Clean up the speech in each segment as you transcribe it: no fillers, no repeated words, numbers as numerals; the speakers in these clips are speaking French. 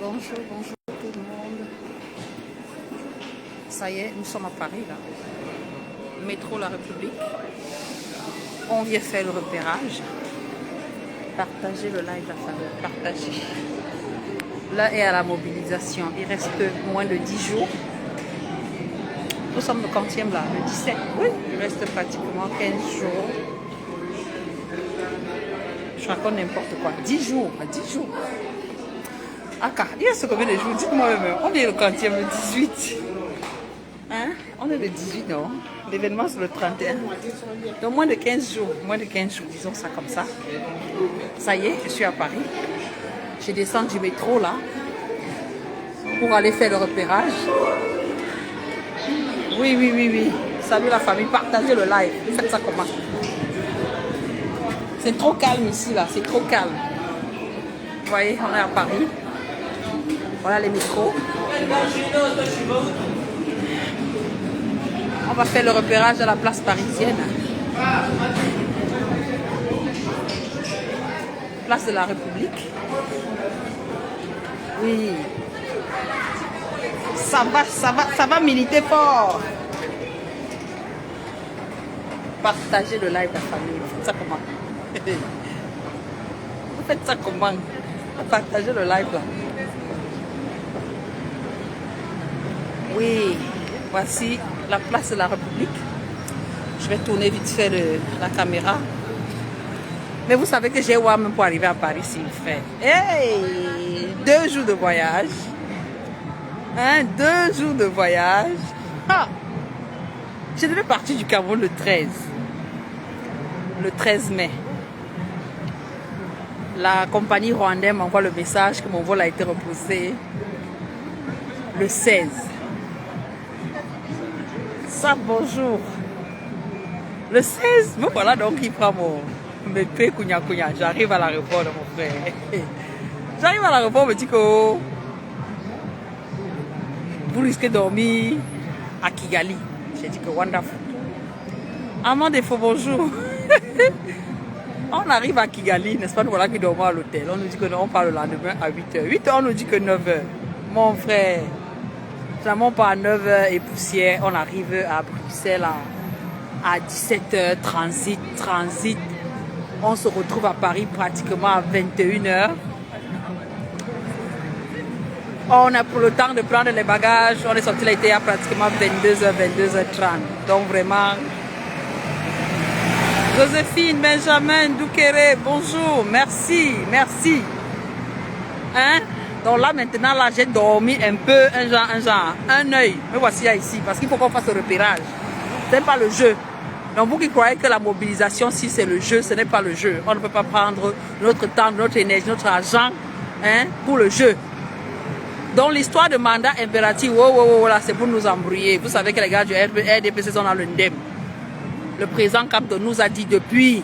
Bonjour, bonjour tout le monde. Ça y est, nous sommes à Paris là. Métro La République. On vient faire le repérage. Partagez le live, la famille. Partagez. Là est à la mobilisation. Il reste moins de 10 jours. Nous sommes le 40e là, le 17. Oui, il reste pratiquement 15 jours. Je raconte n'importe quoi. 10 jours, 10 jours. Ah, il reste combien de jours? Dites-moi même. On est le 40e, le 18. Hein? On est le 18, non? L'événement c'est le 31. Donc moins de 15 jours. Moins de 15 jours, disons ça comme ça. Ça y est, je suis à Paris. Je descends du métro là pour aller faire le repérage. Oui, oui, oui, oui. Salut la famille, partagez le live. Faites ça comment? C'est trop calme ici là, c'est trop calme. Vous voyez, on est à Paris. Voilà les métros. On va faire le repérage à la place parisienne. Place de la République. Oui. Ça va militer fort. Partagez le live, la famille. Faites ça comment? Vous faites ça comment? Partagez le live là. Oui, voici la place de la République. Je vais tourner vite fait la caméra. Mais vous savez que j'ai oublié même pour arriver à Paris, s'il fait. Hey! 2 jours de voyage. Hein? 2 jours de voyage. Ah! Je devais partir du Cameroun le 13. Le 13 mai. La compagnie rwandaise m'envoie le message que mon vol a été repoussé le 16. Ça, bonjour. Le 16, me voilà donc il prend mes paix kounya. J'arrive à l'aéroport, mon frère. J'arrive à l'aéroport, me dit que vous risquez de dormir à Kigali. J'ai dit que wonderful. Amand Défaut, bonjour. On arrive à Kigali, n'est-ce pas? Nous voilà qui dormons à l'hôtel. On nous dit que non, on part le lendemain à 8h. 8h, on nous dit que 9h. Mon frère, finalement, on part à 9h et poussière. On arrive à Bruxelles à 17h, transit. On se retrouve à Paris pratiquement à 21h. On a pour le temps de prendre les bagages. On est sorti là, il était à pratiquement 22h, 22h30. Donc vraiment... Joséphine, Benjamin, Doukéré, bonjour, merci. Hein? Donc là, maintenant, là, j'ai dormi un peu, un œil. Me voici là, ici, parce qu'il faut qu'on fasse le repérage. Ce n'est pas le jeu. Donc vous qui croyez que la mobilisation, si c'est le jeu, ce n'est pas le jeu. On ne peut pas prendre notre temps, notre énergie, notre argent, hein, pour le jeu. Donc l'histoire de mandat impératif, là, c'est pour nous embrouiller. Vous savez que les gars du RDPC sont dans le NDEM. Le président Capto nous a dit depuis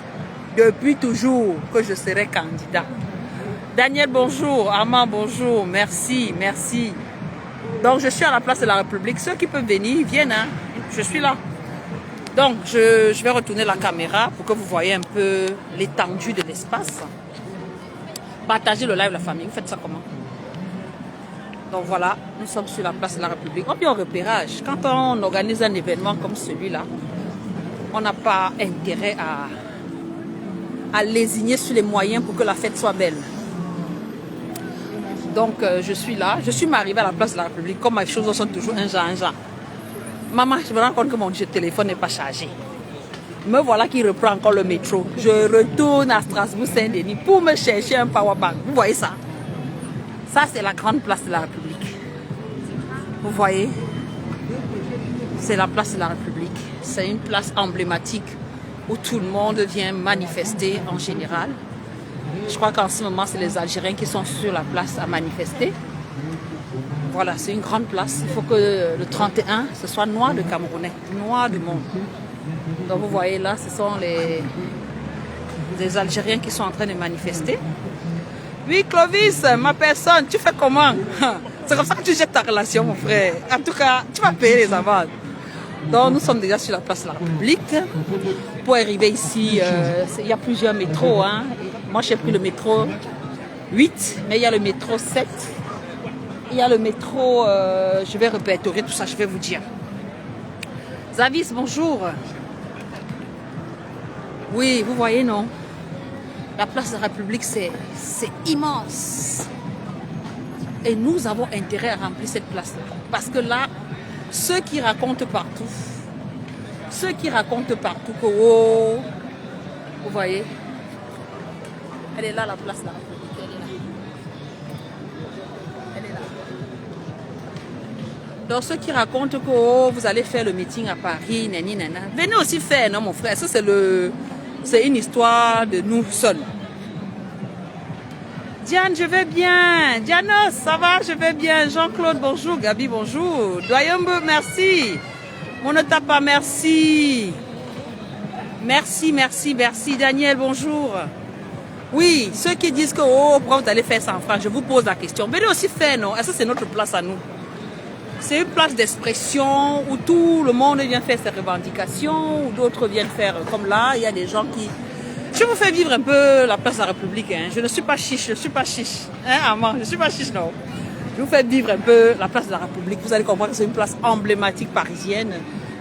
toujours que je serai candidat. Daniel, bonjour. Armand, bonjour. Merci. Donc, je suis à la place de la République. Ceux qui peuvent venir, viennent. Hein. Je suis là. Donc, je vais retourner la caméra pour que vous voyez un peu l'étendue de l'espace. Partagez le live, la famille. Vous faites ça comment? Donc, voilà. Nous sommes sur la place de la République. On vient au repérage. Quand on organise un événement comme celui-là, on n'a pas intérêt à lésigner sur les moyens pour que la fête soit belle. Donc, je suis là. Je suis arrivée à la place de la République. Comme mes choses sont toujours un genre. Maman, je me rends compte que mon téléphone n'est pas chargé. Me voilà qui reprend encore le métro. Je retourne à Strasbourg-Saint-Denis pour me chercher un powerbank. Vous voyez ça? Ça, c'est la grande place de la République. Vous voyez? C'est la place de la République. C'est une place emblématique où tout le monde vient manifester en général. Je crois qu'en ce moment, c'est les Algériens qui sont sur la place à manifester. Voilà, c'est une grande place. Il faut que le 31, ce soit noir de Camerounais, noir du monde. Donc vous voyez là, ce sont les Algériens qui sont en train de manifester. Oui, Clovis, ma personne, tu fais comment? C'est comme ça que tu jettes ta relation, mon frère. En tout cas, tu vas payer les amendes. Donc nous sommes déjà sur la place de la République. Pour arriver ici, il y a plusieurs métros. Hein. Moi j'ai pris le métro 8, mais il y a le métro 7 Il y a le métro, je vais répertorier tout ça, je vais vous dire. Zavis, bonjour. Oui, vous voyez, non? La place de la République, c'est immense. Et nous avons intérêt à remplir cette place. Parce que là, ceux qui racontent partout que, oh, vous voyez, elle est là, la place de la République, elle est là. Elle est là. Donc ceux qui racontent que, oh, vous allez faire le meeting à Paris, nani, nana, venez aussi faire, non mon frère, ça c'est une histoire de nous seuls. Diane, je vais bien. Dianos, ça va, je vais bien. Jean-Claude, bonjour. Gabi, bonjour. Doyembe, merci. Monotapa, merci. Merci, merci, merci. Daniel, bonjour. Oui, ceux qui disent que, oh, pourquoi vous allez faire 100 francs, je vous pose la question. Venez aussi faire, non? Ça, c'est notre place à nous. C'est une place d'expression où tout le monde vient faire ses revendications, où d'autres viennent faire comme là. Il y a des gens qui... Je vous fais vivre un peu la place de la République. Hein. Je ne suis pas chiche, je ne suis pas chiche. Hein, Armand, je ne suis pas chiche, non. Je vous fais vivre un peu la place de la République. Vous allez comprendre que c'est une place emblématique parisienne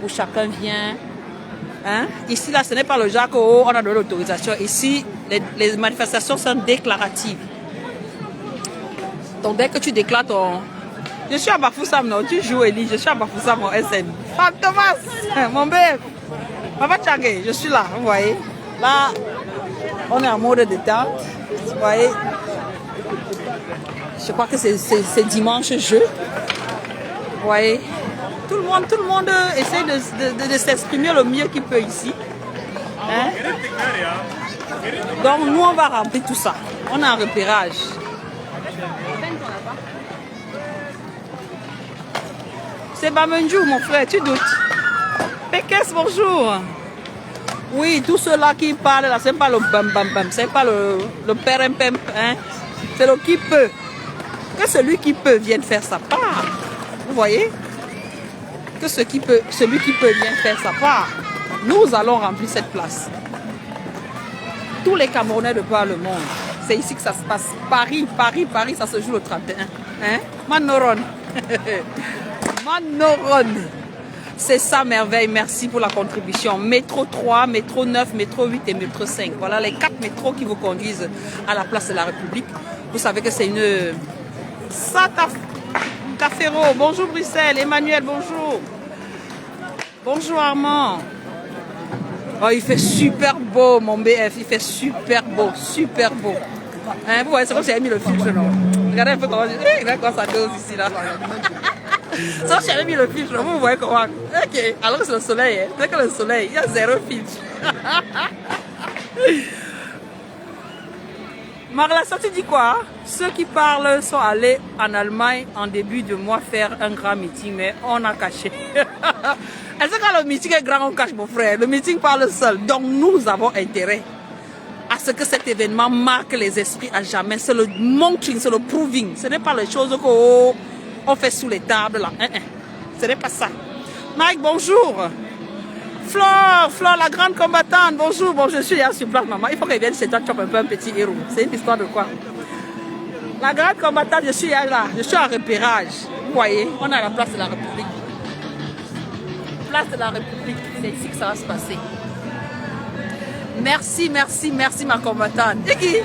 où chacun vient. Hein. Ici, là, ce n'est pas le genre où on a donné l'autorisation. Ici, les manifestations sont déclaratives. Donc, dès que tu déclares ton... Je suis à Bafoussam, non? Tu joues, Elie. Je suis à Bafoussam, mon SN. Fab Thomas, mon bébé. Papa Tchagé, je suis là, vous voyez. Là, on est en mode détente. Vous voyez. Je crois que c'est dimanche jeu. Vous voyez. Tout le monde essaie de s'exprimer le mieux qu'il peut ici. Hein? Donc nous, on va remplir tout ça. On a un repérage. C'est Bamenjou, mon frère, tu doutes. Pékès, bonjour. Oui, tous ceux-là qui parlent, là, c'est pas le bam bam bam, c'est pas le père pem, hein. C'est le qui peut. Que celui qui peut vienne faire sa part. Vous voyez? Que celui qui peut vienne faire sa part. Nous allons remplir cette place. Tous les Camerounais de par le monde. C'est ici que ça se passe. Paris, ça se joue le 31. Hein? Manoron. Manoron. C'est ça, merveille. Merci pour la contribution. Métro 3, métro 9, métro 8 et métro 5. Voilà les 4 métros qui vous conduisent à la place de la République. Vous savez que c'est une... Caféro, bonjour Bruxelles. Emmanuel, bonjour. Bonjour Armand. Oh, il fait super beau, mon BF. Il fait super beau, super beau. Hein, vous voyez, c'est comme si j'avais mis le filtre, non? Regardez un peu comment... Regardez comment ça dose ici, là. Ça, j'avais mis le filtre, vous voyez comment. Ok, alors que c'est le soleil. Hein. C'est que le soleil, il y a 0 filtre. Marla, ça tu dis quoi? Ceux qui parlent sont allés en Allemagne en début de mois faire un grand meeting, mais on a caché. Est-ce que quand le meeting est grand, on cache, mon frère? Le meeting parle seul. Donc nous avons intérêt à ce que cet événement marque les esprits à jamais. C'est le monitoring, c'est le proving. Ce n'est pas les choses qu'on fait sous les tables là. Ce n'est pas ça. Mike, bonjour. Flore, la grande combattante, bonjour. Bon, je suis là sur place, maman. Il faut qu'elle vienne chez toi, choper un peu un petit héros. C'est une histoire de quoi? La grande combattante, je suis là. Je suis en repérage. Vous voyez, on est à la place de la République. Place de la République, c'est ici que ça va se passer. Merci, merci, merci, ma combattante. Et qui?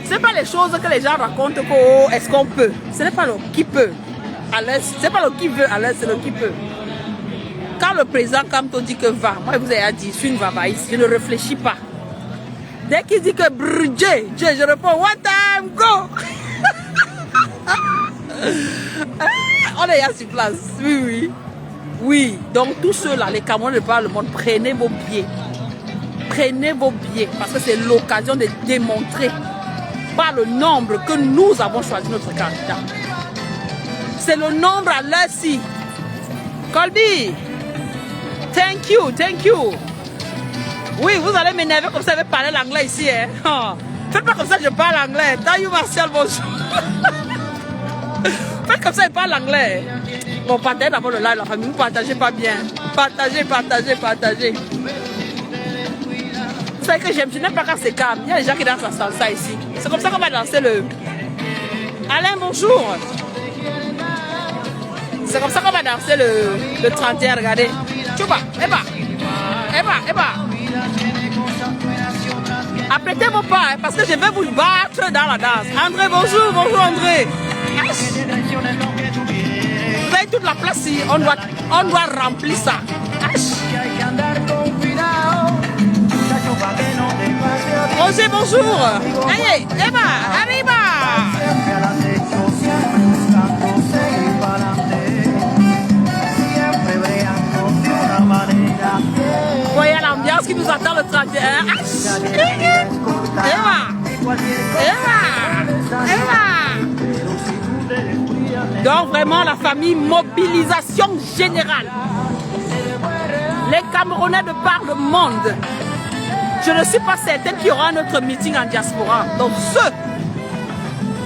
Ce n'est pas les choses que les gens racontent que oh, est-ce qu'on peut. Ce n'est pas le qui peut à l'aise. Ce n'est pas le qui veut à l'aise, c'est le qui peut. Quand le président Kamto dit que va, moi je vous ai dit, je suis une vavaïste, je ne réfléchis pas. Dès qu'il dit que brûlé, je réponds, what time, go! On est là sur place, oui, oui. Oui, donc tous ceux-là, les Camerounais de par le monde, prenez vos billets. Prenez vos billets, parce que c'est l'occasion de démontrer par le nombre que nous avons choisi notre candidat. C'est le nombre à l'heure-ci. Colby, thank you, thank you. Oui, vous allez m'énerver comme ça, vous allez parler l'anglais ici. Hein? Faites pas comme ça, je parle anglais. Taillou Martial, bonjour. Faites comme ça, je parle anglais. Bon, partagez d'abord le live, la famille. Vous partagez pas bien. Partagez, partagez, partagez. Vous savez que j'aime, je n'aime pas quand c'est calme. Il y a des gens qui dansent la salsa ici. C'est comme ça qu'on va danser le... Alain, bonjour. C'est comme ça qu'on va danser le 31, regardez. Tchouba, Eba, Eba, Eba. Apprêtez vos pas, hein, parce que je vais vous battre dans la danse. André, bonjour, bonjour André. Vous avez toute la place ici, on doit remplir ça. Roger, bonjour. Allez, Eba, arriba. Voyez l'ambiance qui nous attend le 31. Eva, donc vraiment la famille, mobilisation générale. Les Camerounais de par le monde. Je ne suis pas certaine qu'il y aura notre meeting en diaspora. Donc ceux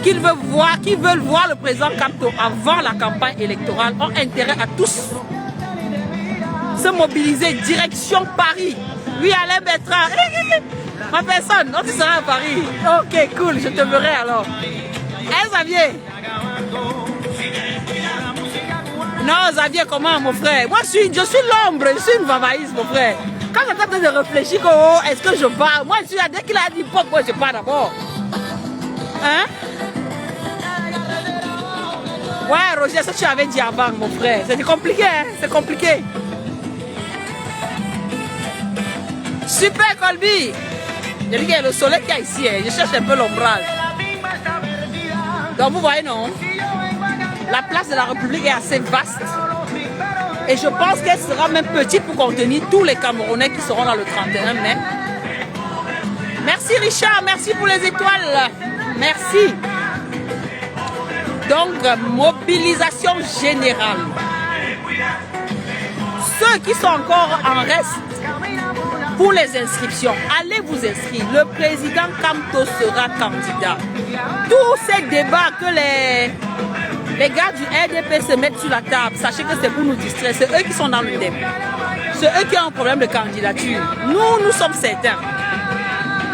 qui veulent voir le président Kamto avant la campagne électorale ont intérêt à tous se mobiliser direction Paris. Oui, Alain Bertrand. Ma personne, non, tu seras à Paris. Ok, cool, je te verrai alors. Hein, Xavier? Non, Xavier, comment, mon frère? Moi, je suis l'ombre, je suis une vavaïste, mon frère. Quand j'étais en train de réfléchir, oh, est-ce que je pars? Moi, je suis là, dès qu'il a dit pop, moi, je pars d'abord. Hein? Ouais, Roger, ça tu avais dit avant, mon frère. C'est compliqué, hein? C'est compliqué. Super, Colby. Je dis qu'il y a le soleil qu'il y a ici, hein. Je cherche un peu l'ombrage. Donc, vous voyez, non? La place de la République est assez vaste. Et je pense qu'elle sera même petite pour contenir tous les Camerounais qui seront là le 31 mai. Merci Richard, merci pour les étoiles. Merci. Donc, mobilisation générale. Ceux qui sont encore en reste pour les inscriptions, allez vous inscrire. Le président Kamto sera candidat. Tous ces débats que les gars du RDP se mettent sur la table, sachez que c'est pour nous distraire. C'est eux qui sont dans le débat. C'est eux qui ont un problème de candidature. Nous sommes certains.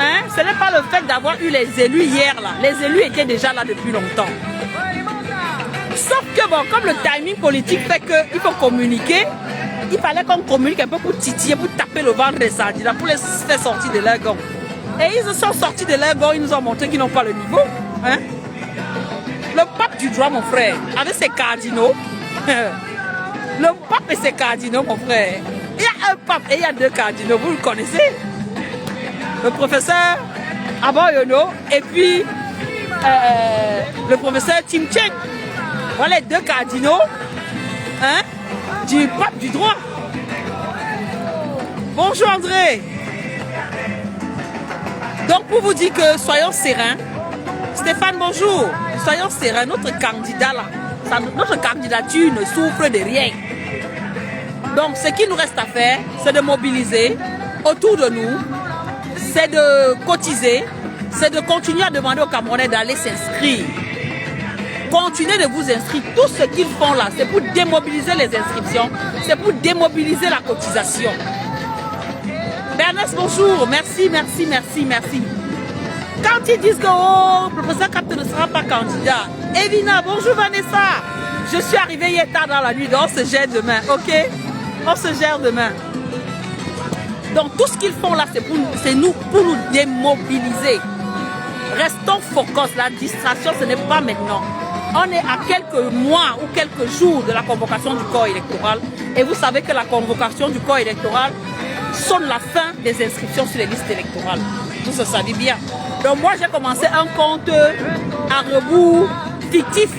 Hein? Ce n'est pas le fait d'avoir eu les élus hier là. Les élus étaient déjà là depuis longtemps. Sauf que bon, comme le timing politique fait qu'il faut communiquer, il fallait qu'on communique un peu pour titiller, pour taper le ventre des candidats, pour les faire sortir de leur gond. Et ils se sont sortis de leur gond, ils nous ont montré qu'ils n'ont pas le niveau. Hein? Le pape du droit, mon frère, avec ses cardinaux. Le pape et ses cardinaux, mon frère. Il y a un pape et il y a deux cardinaux, vous le connaissez? Le professeur Aboyono et puis le professeur Tim Cheng. Voilà les deux cardinaux, hein, du pape du droit. Bonjour André. Donc pour vous dire que soyons sereins. Stéphane, bonjour. Soyons sereins, notre candidat là, notre candidature ne souffre de rien. Donc ce qu'il nous reste à faire, c'est de mobiliser autour de nous, c'est de cotiser, c'est de continuer à demander aux Camerounais d'aller s'inscrire. Continuez de vous inscrire. Tout ce qu'ils font là, c'est pour démobiliser les inscriptions, c'est pour démobiliser la cotisation. Bernès, bonjour. Merci, merci, merci, merci. Quand ils disent que oh, le professeur Kamto ne sera pas candidat. Evina, bonjour Vanessa. Je suis arrivée hier tard dans la nuit, donc on se gère demain, ok? On se gère demain. Donc tout ce qu'ils font là, c'est pour nous démobiliser. Restons focus. La distraction, ce n'est pas maintenant. On est à quelques mois ou quelques jours de la convocation du corps électoral. Et vous savez que la convocation du corps électoral sonne la fin des inscriptions sur les listes électorales. Vous le savez bien. Donc moi, j'ai commencé un compte à rebours fictif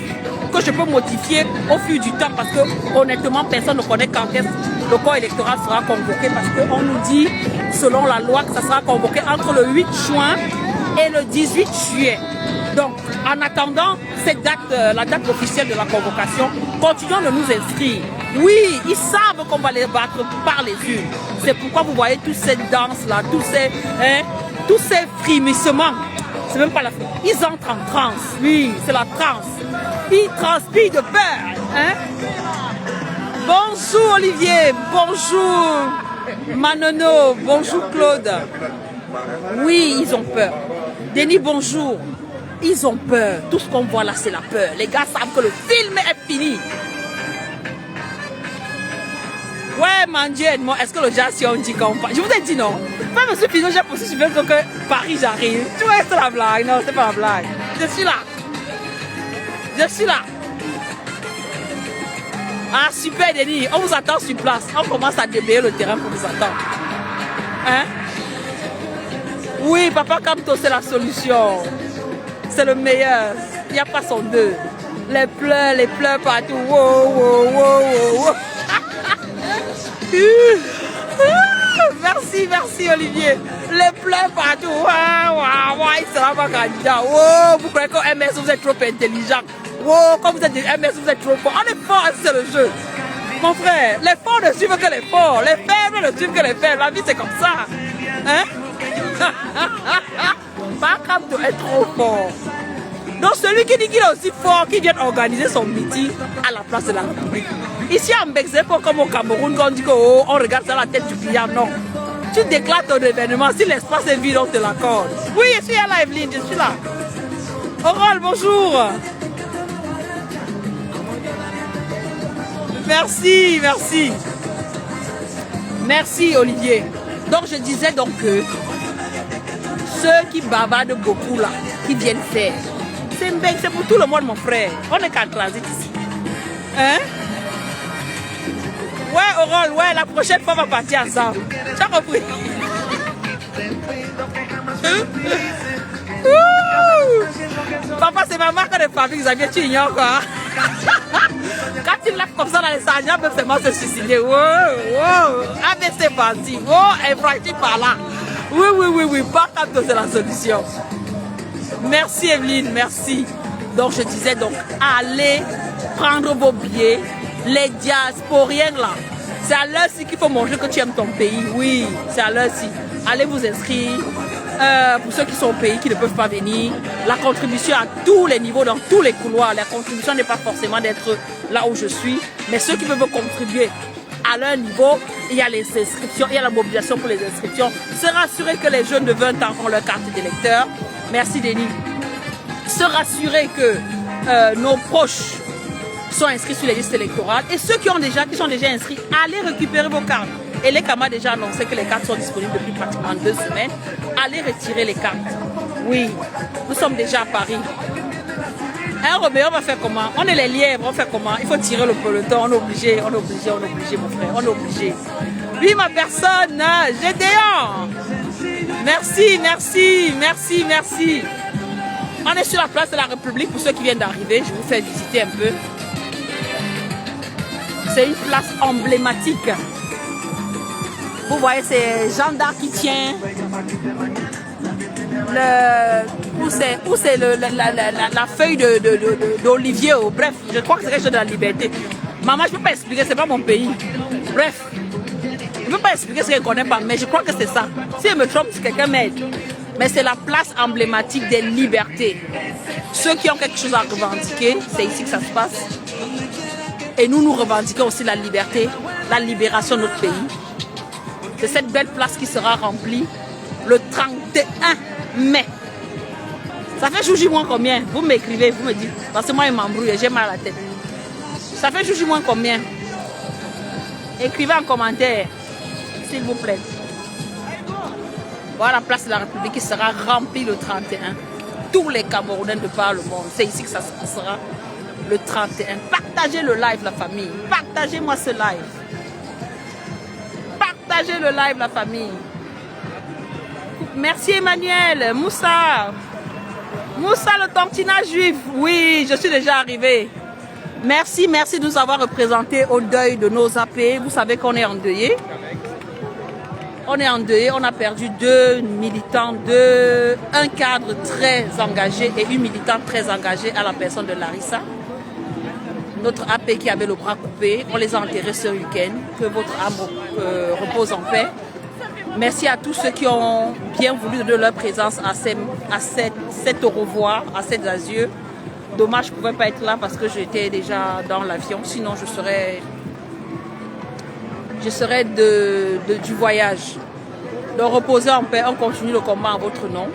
que je peux modifier au fil du temps parce que honnêtement, personne ne connaît quand est-ce le corps électoral sera convoqué parce qu'on nous dit, selon la loi, que ça sera convoqué entre le 8 juin et le 18 juillet. Donc, en attendant cette date, la date officielle de la convocation, continuons de nous inscrire. Oui, ils savent qu'on va les battre par les urnes. C'est pourquoi vous voyez toutes ces danses-là, tous ces frémissements. C'est même pas la fête. Ils entrent en transe. Oui, c'est la transe. Ils transpirent de peur. Hein? Bonjour Olivier, bonjour Manono, bonjour Claude. Oui, ils ont peur. Denis, bonjour. Ils ont peur. Tout ce qu'on voit là, c'est la peur. Les gars savent que le film est fini. Ouais, Mandier, Edmond, est-ce que le jazz, si on dit qu'on parle? Je vous ai dit non. Pas monsieur Pinot, j'ai posé sur le que Paris, j'arrive. Tu vois, c'est la blague. Non, c'est pas la blague. Je suis là. Je suis là. Ah, super, Denis. On vous attend sur place. On commence à débayer le terrain pour vous attendre. Hein? Oui, Papa Camto, c'est la solution. C'est le meilleur. Il n'y a pas son deux. Les pleurs partout. Wow, wow, wow, wow. Merci, merci Olivier. Les pleurs partout. Waouh, waouh, waouh, il sera pas candidat. Wow, vous croyez qu'au MS vous êtes trop intelligent. Wow, quand vous êtes des MS vous êtes trop fort. On est fort, c'est le jeu. Mon frère, les forts ne suivent que les forts. Les faibles ne suivent que les faibles. La vie c'est comme ça. Hein? Bakamto est trop fort. Donc celui qui dit qu'il est aussi fort, qui vient organiser son meeting à la place de la République. Ici à Mbexepo, comme au Cameroun, quand on dit qu'on regarde ça la tête du client, non. Tu déclares ton événement, si l'espace est vide, on te l'accorde. Oui, je suis à la Evelyne, je suis là. Aurore, bonjour. Merci, merci. Merci Olivier. Donc je disais donc que ceux qui bavardent beaucoup là, qui viennent faire, c'est pour tout le monde mon frère. On est qu'en transit ici. Hein? Ouais Aurore, ouais, la prochaine fois on va partir ensemble. Tu as compris? Papa c'est ma marque de fabrique, Xavier, tu ignores quoi. Quand tu lèves comme ça dans les sergents, peuvent seulement se suicider. Wow, wow. Ah mais c'est parti. Oh, infraction par là. Oui, oui, oui, oui. Pas comme c'est la solution. Merci Evelyne, merci. Donc je disais donc, allez prendre vos billets. Les diasporiens là, c'est à l'heure-ci qu'il faut montrer que tu aimes ton pays. Oui, c'est à l'heure-ci. Allez vous inscrire. Pour ceux qui sont au pays, qui ne peuvent pas venir, la contribution à tous les niveaux, dans tous les couloirs. La contribution n'est pas forcément d'être là où je suis, mais ceux qui peuvent contribuer à leur niveau, il y a les inscriptions, il y a la mobilisation pour les inscriptions. Se rassurer que les jeunes de 20 ans ont leur carte d'électeur. Merci Denis. Se rassurer que nos proches sont inscrits sur les listes électorales et ceux qui sont déjà inscrits, allez récupérer vos cartes. Et les camarades déjà annoncé que les cartes sont disponibles depuis pratiquement 2 semaines. Allez retirer les cartes. Oui, nous sommes déjà à Paris. Hein, Robert, on va faire comment? On est les lièvres, on fait comment? Il faut tirer le peloton, on est obligé, mon frère, on est obligé. Oui, ma personne, Gédéon. Merci, merci, merci, merci. On est sur la place de la République pour ceux qui viennent d'arriver. Je vous fais visiter un peu. C'est une place emblématique. Vous voyez, c'est Jeanne d'Arc qui tient où c'est la feuille d'olivier. Bref, je crois que c'est quelque chose de la liberté. Maman, je ne peux pas expliquer, c'est pas mon pays. Bref, je ne peux pas expliquer ce qu'elle ne connaît pas, mais je crois que c'est ça. Si elle me trompe, si quelqu'un m'aide. Mais c'est la place emblématique des libertés. Ceux qui ont quelque chose à revendiquer, c'est ici que ça se passe. Et nous revendiquons aussi la liberté, la libération de notre pays. C'est cette belle place qui sera remplie le 31 mai. Ça fait joujou moins combien? Vous m'écrivez, vous me dites. Parce que moi, il m'embrouille, j'ai mal à la tête. Ça fait joujou moins combien? Écrivez en commentaire, s'il vous plaît. Voilà la place de la République qui sera remplie le 31. Tous les Camerounais de par le monde. C'est ici que ça se passera le 31. Partagez le live, la famille. Partagez-moi ce live. Partagez le live, la famille. Merci Emmanuel. Moussa. Moussa, le tantinat juif. Oui, je suis déjà arrivé. Merci, merci de nous avoir représentés au deuil de nos AP. Vous savez qu'on est endeuillés. On est endeuillés. On a perdu 2 militants, un cadre très engagé et une militante très engagée à la personne de Larissa. Notre AP qui avait le bras coupé, on les a enterrés ce week-end. Que votre âme repose en paix. Merci à tous ceux qui ont bien voulu de leur présence à cet au revoir, à cet adieu. Dommage, je ne pouvais pas être là parce que j'étais déjà dans l'avion. Sinon, je serais du voyage. Donc, reposez en paix, on continue le combat en votre nom.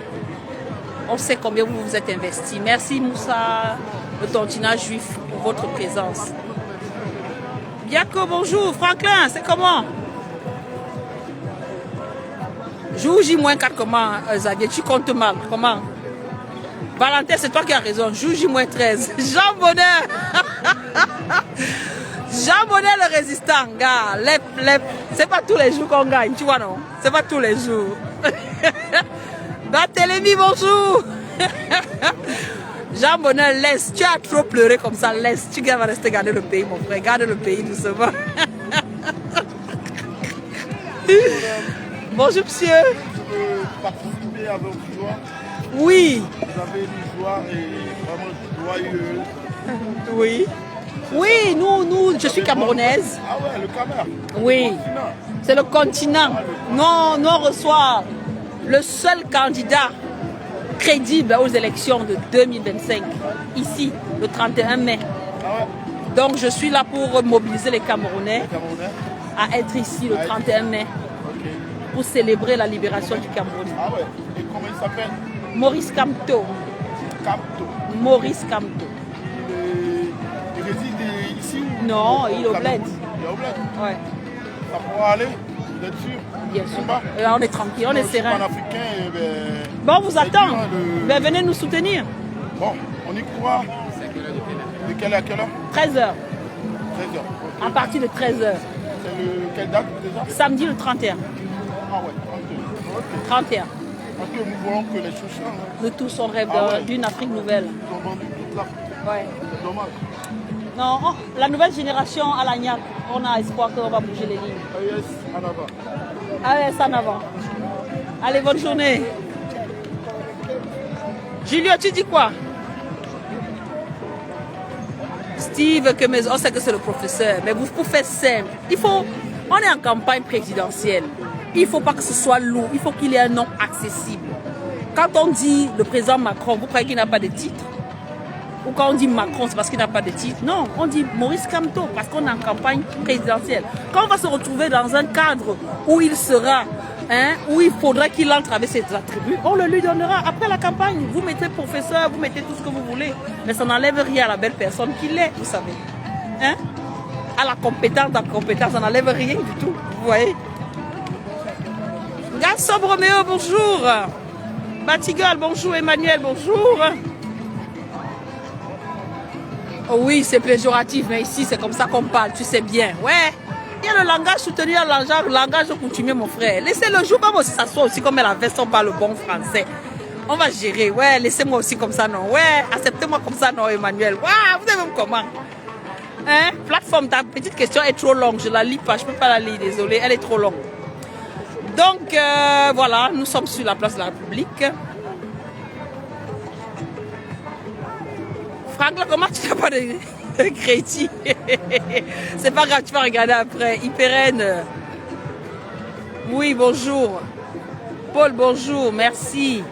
On sait combien vous vous êtes investis. Merci Moussa, le tantinat juif, pour votre présence. Bianco, bonjour. Franklin, c'est comment? Joue J-4 comment, Xavier? Tu comptes mal. Comment? Valentin, c'est toi qui as raison. Joue J-13. Jean Bonheur. Jean Bonnet le résistant, gars. C'est pas tous les jours qu'on gagne, tu vois, non? C'est pas tous les jours. Barthélemy, bonjour. Jean Bonnet, laisse. Tu as trop pleuré comme ça, laisse. Tu vas rester garder le pays, mon frère. Garde le pays doucement. Bonjour, monsieur. Je veux participer à votre joie. Oui. Vous avez une joie et vraiment joyeuse. Oui. Oui, nous, je suis camerounaise. Ah ouais, le Cameroun. Oui, c'est le continent. Nous, on reçoit le seul candidat crédible aux élections de 2025, ici, le 31 mai. Ah ouais. Donc, je suis là pour mobiliser les Camerounais Les Camerounais. à être ici le 31 mai Ok. pour célébrer la libération du Cameroun. Ah ouais. Et comment il s'appelle? Maurice Kamto. Kamto. Maurice Kamto. Il réside ici ou Non, il est au Cameroun? bled. Il est au bled. Ouais, Ça pourra aller? Vous êtes sûr? bien sûr. Combat? Et là, on est tranquille, on est Je suis serein. panafricain. Bon, on vous attend. dur, hein, Ben, venez nous soutenir. Bon, on y croit. De quelle heure à quelle heure? 13h. 13 heures. À partir de 13h. C'est quelle date déjà? Samedi le 31. Ah ouais, 31. Ok. 31. Parce que nous voulons que les choses changent. Hein. Nous tous on rêve Ah ouais. d'une Afrique nouvelle. Ils ont vendu toute l'Afrique. Ouais. C'est dommage. Non, la nouvelle génération à la NIAC, on a espoir qu'on va bouger les lignes. AES en avant. Allez, ça en avant. Allez, bonne journée. Julio, tu dis quoi? Steve, on sait que c'est le professeur, mais vous pouvez faire simple. On est en campagne présidentielle. Il ne faut pas que ce soit lourd, il faut qu'il y ait un nom accessible. Quand on dit le président Macron, vous croyez qu'il n'a pas de titre? Ou quand on dit Macron, c'est parce qu'il n'a pas de titre? Non, on dit Maurice Kamto, parce qu'on est en campagne présidentielle. Quand on va se retrouver dans un cadre où il sera, où il faudra qu'il entre avec ses attributs, on le lui donnera. Après la campagne, vous mettez professeur, vous mettez tout ce que vous voulez, mais ça n'enlève rien à la belle personne qu'il est, vous savez. À la compétence, ça n'enlève rien du tout, vous voyez. Gaston Roméo, bonjour. Batigal, bonjour. Emmanuel, bonjour. Oh oui, c'est péjoratif, mais ici, c'est comme ça qu'on parle, tu sais bien. Ouais, il y a le langage soutenu, le langage coutumier, mon frère. Laissez-le jour, comme aussi ça soit aussi comme la veste, on parle le bon français. On va gérer, ouais, laissez-moi aussi comme ça, non. Ouais, acceptez-moi comme ça, non, Emmanuel. Ouais, vous avez même comment? Plateforme, ta petite question est trop longue, je la lis pas, je peux pas la lire, désolé, elle est trop longue. Donc, voilà, nous sommes sur la place de la République. Franck, comment tu n'as pas de crédit? C'est pas grave, tu vas regarder après. Hypérène. Oui, bonjour. Paul, bonjour, merci.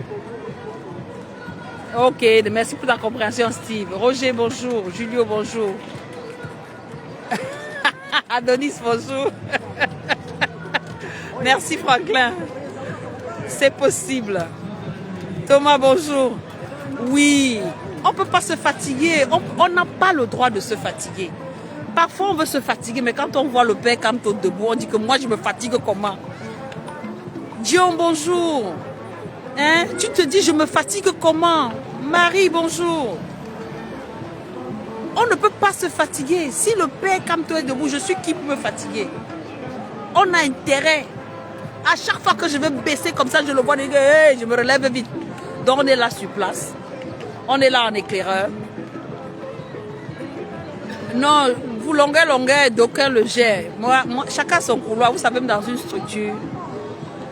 Ok, merci pour ta compréhension, Steve. Roger, bonjour. Julio, bonjour. Adonis, bonjour. Merci, Franklin. C'est possible. Thomas, bonjour. Oui. On ne peut pas se fatiguer. On n'a pas le droit de se fatiguer. Parfois, on veut se fatiguer, mais quand on voit le père Kamto debout, on dit que moi, je me fatigue comment? Dion, bonjour. Tu te dis, je me fatigue comment? Marie, bonjour. On ne peut pas se fatiguer. Si le père Kamto est debout, je suis qui pour me fatiguer? On a intérêt. À chaque fois que je vais baisser comme ça, je le vois, hey, je me relève vite. Donc, on est là sur place. On est là en éclaireur. Non, vous longueur, d'aucun le gère. Moi, chacun a son couloir. Vous savez, même dans une structure,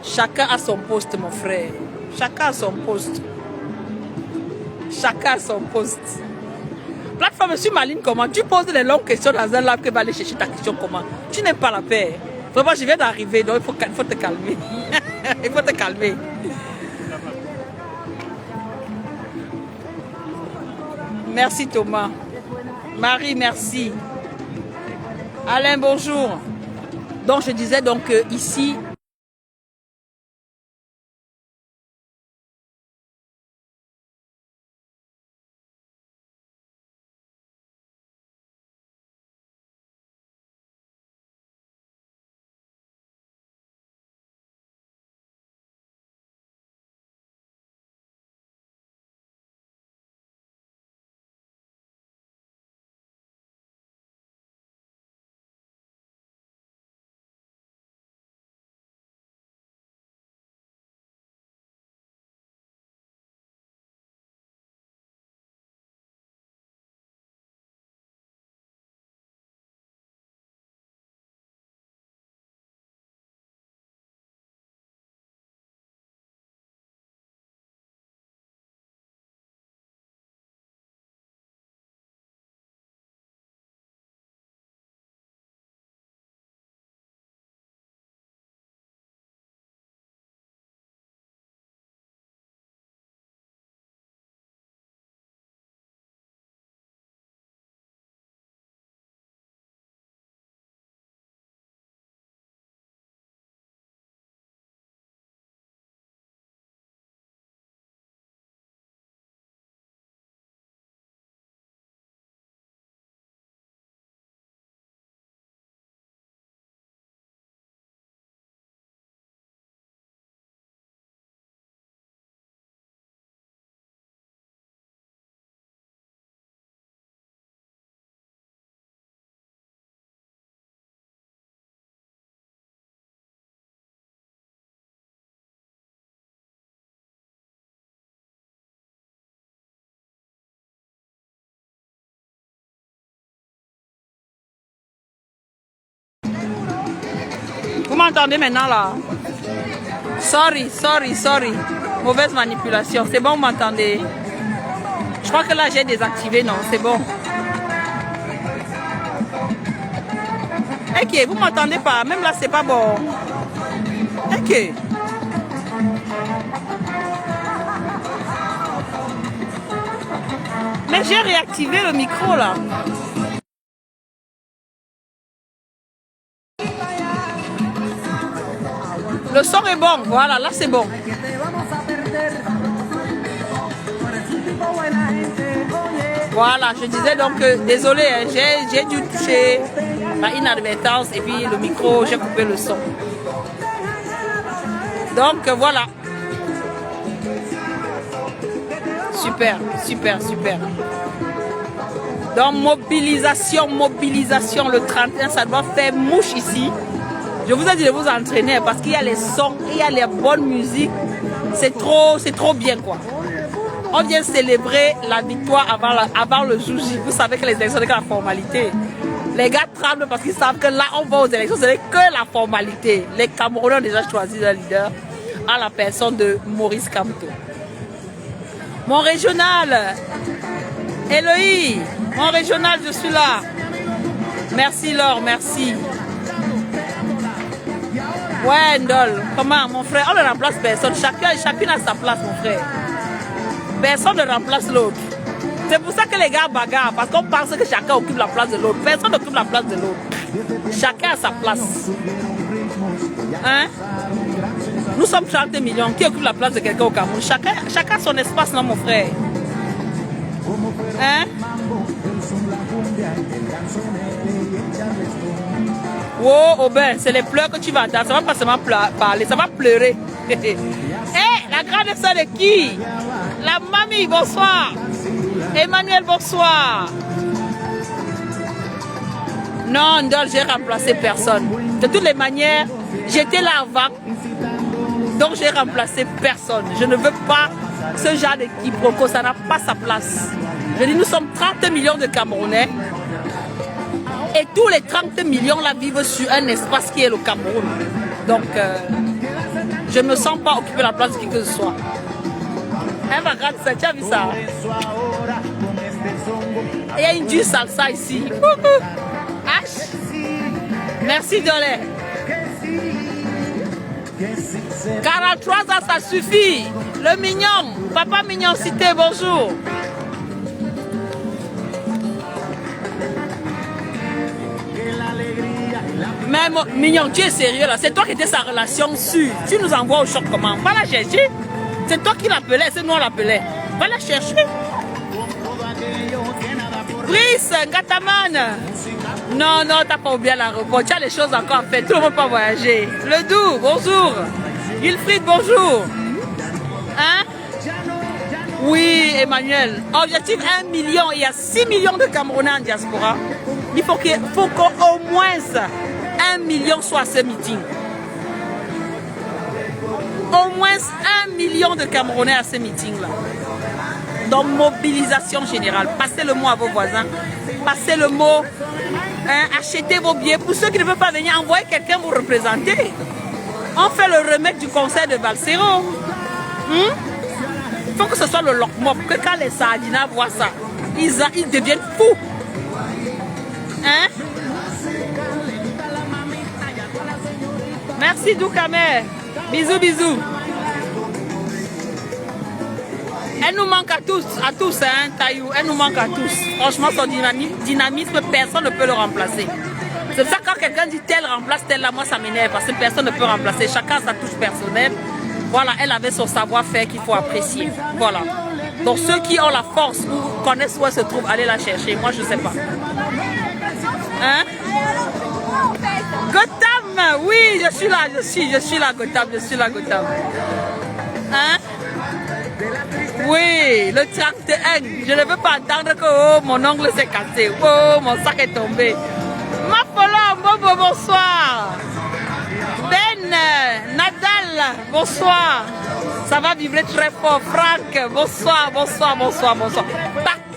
chacun a son poste, mon frère. Chacun a son poste. Chacun a son poste. Plateforme, monsieur Maline, comment? Tu poses les longues questions dans un lab que va aller chercher ta question comment? Tu n'aimes pas la paix. Vraiment, je viens d'arriver, donc il faut te calmer. Il faut te calmer. Merci Thomas. Marie, merci. Alain, bonjour. Donc je disais donc ici, m'entendez maintenant là? Sorry. Mauvaise manipulation. C'est bon, vous m'entendez? Je crois que là, j'ai désactivé, non? C'est bon. Ok, vous m'entendez pas? Même là, c'est pas bon. Ok. Mais j'ai réactivé le micro là. Le son est bon, voilà, là c'est bon. Voilà, je disais donc, désolé, hein, j'ai dû toucher par inadvertance et puis le micro, j'ai coupé le son. Donc voilà. Super. Donc mobilisation, le 31, ça doit faire mouche ici. Je vous ai dit de vous entraîner parce qu'il y a les sons, il y a les bonnes musiques. C'est trop bien quoi. On vient célébrer la victoire avant le jour J. Vous savez que les élections, c'est que la formalité. Les gars tremblent parce qu'ils savent que là, on va aux élections, ce n'est que la formalité. Les Camerounais ont déjà choisi leur leader à la personne de Maurice Kamto. Mon régional, Eloï, mon régional, je suis là. Merci Laure, merci. Ouais, Ndol, comment mon frère, on ne remplace personne, chacune a sa place mon frère. Personne ne remplace l'autre. C'est pour ça que les gars bagarrent, parce qu'on pense que chacun occupe la place de l'autre. Personne n'occupe la place de l'autre. Chacun a sa place. Hein? Nous sommes 30 millions. Qui occupe la place de quelqu'un au Cameroun? Chacun a son espace, non mon frère? Hein? Oh, Aubin, c'est les pleurs que tu vas entendre. Ça va pas seulement parler, ça va pleurer. La grande sœur de qui? La mamie, bonsoir. Emmanuel, bonsoir. Non, Ndol, j'ai remplacé personne. De toutes les manières, j'étais là avant. Donc, j'ai remplacé personne. Je ne veux pas ce genre de quiproquo. Ça n'a pas sa place. Je dis, nous sommes 30 millions de Camerounais. Et tous les 30 millions là vivent sur un espace qui est le Cameroun. Donc, je ne me sens pas occuper la place de qui que ce soit. Regarde ça, tu as vu ça? Il y a une dure salsa ici. H. Merci Dolé. 43 ans, ça suffit. Le mignon, papa mignon cité, bonjour. Mais mignon, tu es sérieux là? C'est toi qui étais sa relation sûre. Tu nous envoies au choc comment? Va la chercher. C'est toi qui l'appelais, c'est nous on l'appelait. Va la chercher. Brice, Gataman. Non, t'as pas oublié l'aéroport. Tu as les choses encore à faire. Tout le monde peut voyager. Le Doux, bonjour. Wilfried, bonjour. Hein? Oui, Emmanuel. Objectif 1 million. Il y a 6 millions de Camerounais en diaspora. Il faut qu'au moins 1 million soit à ce meeting. Au moins 1 million de Camerounais à ce meeting-là. Donc, mobilisation générale. Passez le mot à vos voisins. Passez le mot. Hein, achetez vos billets. Pour ceux qui ne veulent pas venir, envoyez quelqu'un vous représenter. On fait le remake du concert de Valsero. Il faut que ce soit le lock-mop. Que quand les Sardinas voient ça, ils deviennent fous. Hein? Merci Doukamer. Bisous, bisous. Elle nous manque à tous hein, Taïou. Elle nous manque à tous. Franchement, son dynamisme, personne ne peut le remplacer. C'est ça quand quelqu'un dit tel remplace tel, là, moi ça m'énerve parce que personne ne peut remplacer. Chacun a sa touche personnelle. Voilà, elle avait son savoir-faire qu'il faut apprécier. Voilà. Donc ceux qui ont la force ou connaissent où elle se trouve, allez la chercher. Moi, je ne sais pas. Hein? Gotham, oui, je suis là, Gotham, je suis là, Gotham. Hein? Oui, le 31, je ne veux pas entendre que oh, mon ongle s'est cassé, oh, mon sac est tombé. Ma Bobo, bonsoir. Ben, Nadal, bonsoir. Ça va vibrer très fort. Franck, bonsoir.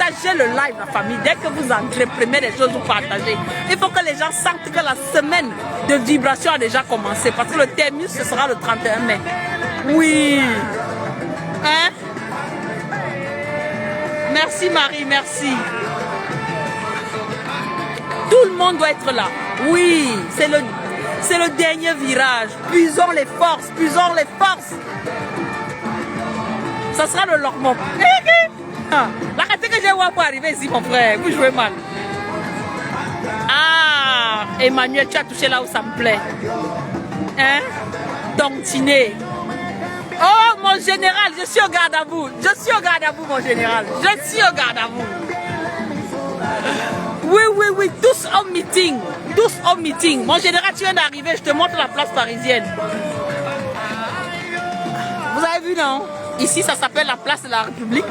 partagez le live, la famille. Dès que vous entrez, prenez des choses, vous partagez. Il faut que les gens sentent que la semaine de vibration a déjà commencé. Parce que le terminus, ce sera le 31 mai. Oui. Hein? Merci Marie, merci. Tout le monde doit être là. Oui, c'est le dernier virage. Puisons les forces, puisons les forces. Ça sera le Lormont. La qualité que j'ai voir pour arriver ici, mon frère, vous jouez mal. Ah, Emmanuel, tu as touché là où ça me plaît. Hein? Tontiner. Oh, mon général, je suis au garde à vous. Je suis au garde à vous, mon général. Je suis au garde à vous. Oui, oui, oui, tous au meeting. Tous au meeting. Mon général, tu viens d'arriver, je te montre la place parisienne. Vous avez vu, non? Ici, ça s'appelle la place de la République.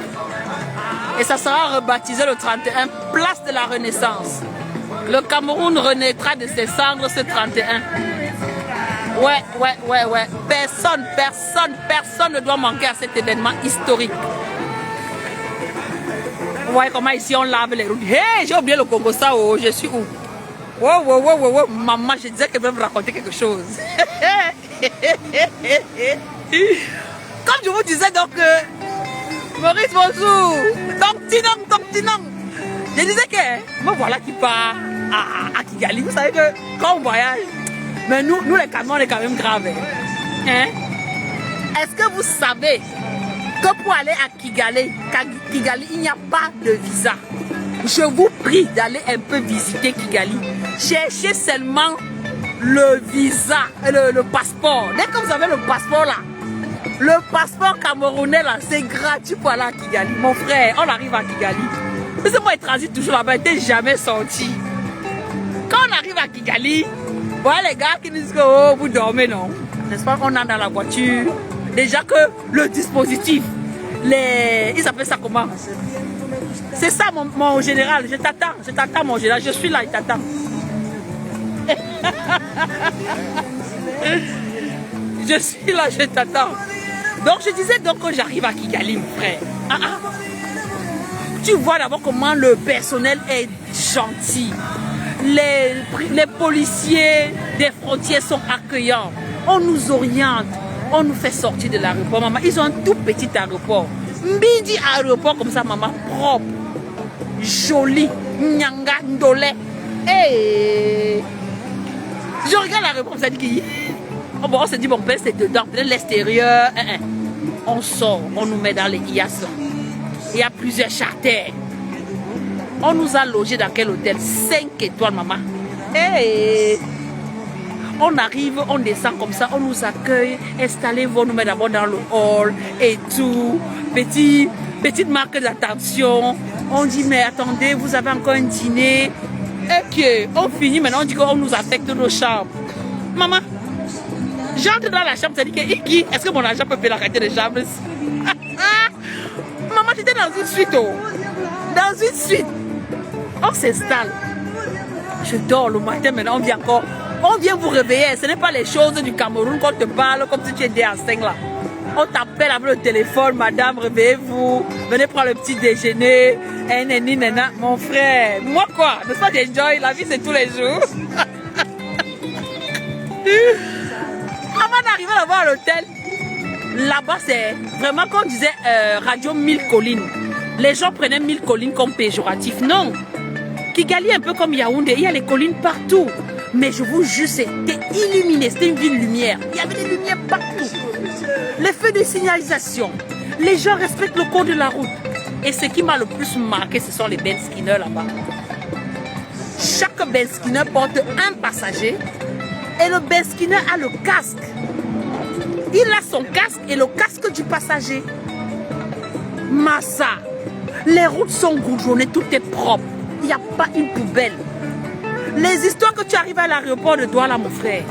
Et ça sera rebaptisé le 31, place de la Renaissance. Le Cameroun renaîtra de ses cendres ce 31. Ouais. Personne ne doit manquer à cet événement historique. Vous voyez comment ici on lave les routes. Hé, j'ai oublié le Congo, ça, oh, je suis où? Wow. Maman, je disais qu'elle veut me raconter quelque chose. Comme je vous disais, donc, Maurice, bonjour. Donc, Tinong. Je disais que, me voilà qui part à Kigali. Vous savez que quand on voyage, mais nous les Camerounais, on est quand même graves. Hein? Est-ce que vous savez que pour aller à Kigali, il n'y a pas de visa? Je vous prie d'aller un peu visiter Kigali. Cherchez seulement le visa, le passeport. Dès que vous avez le passeport là, le passeport camerounais là, c'est gratuit pour aller à Kigali. Mon frère, on arrive à Kigali. C'est moi, il transite toujours là-bas, il n'était jamais sorti. Quand on arrive à Kigali, voilà les gars qui nous disent que oh, vous dormez, non? N'est-ce pas qu'on est dans la voiture? Déjà que le dispositif, ils appellent ça comment? C'est ça mon général, je t'attends mon général, je suis là, il t'attend. Je suis là, je t'attends. Donc je disais donc que j'arrive à Kigali, mon frère. Tu vois d'abord comment le personnel est gentil. Les policiers des frontières sont accueillants. On nous oriente, on nous fait sortir de l'aéroport. Maman, ils ont un tout petit aéroport. Mbidi aéroport comme ça, maman, propre, joli, nyanga, ndolé. Hey. Je regarde l'aéroport, ça dit qu'il... Oh, bon, on se dit, bon, ben, c'est dedans, peut-être l'extérieur. On sort, on nous met dans les IAS là. Il y a plusieurs charters. On nous a logés dans quel hôtel? 5 étoiles, maman. Hey. On arrive, on descend comme ça, on nous accueille, installez-vous, on nous met d'abord dans le hall et tout. Petite marque d'attention. On dit, mais attendez, vous avez encore un dîner. Ok, on finit maintenant, on dit qu'on nous affecte nos chambres. Maman, j'entre dans la chambre, ça dit que Iki, est-ce que mon agent peut payer la qualité de chambre? Maman, tu étais dans une suite, oh. Dans une suite. On s'installe. Je dors le matin, maintenant on vient vous réveiller. Ce n'est pas les choses du Cameroun qu'on te parle comme si tu étais enceinte là. On t'appelle avec le téléphone, madame, réveillez-vous, venez prendre le petit déjeuner. Mon frère, moi quoi? Ne pas d'enjoy, la vie c'est tous les jours. Avant d'arriver là-bas à l'hôtel, là-bas c'est vraiment comme on disait radio 1000 collines. Les gens prenaient 1000 collines comme péjoratif. Non. Kigali est un peu comme Yaoundé, il y a les collines partout. Mais je vous jure, c'était illuminé, c'était une ville lumière. Il y avait des lumières partout. Les feux de signalisation. Les gens respectent le code de la route. Et ce qui m'a le plus marqué, ce sont les Ben Skinner là-bas. Chaque Ben Skinner porte un passager. Et le Ben Skinner a le casque. Il a son casque et le casque du passager. Massa. Les routes sont goudronnées, tout est propre. Il n'y a pas une poubelle. Les histoires que tu arrives à l'aéroport de Douala, mon frère.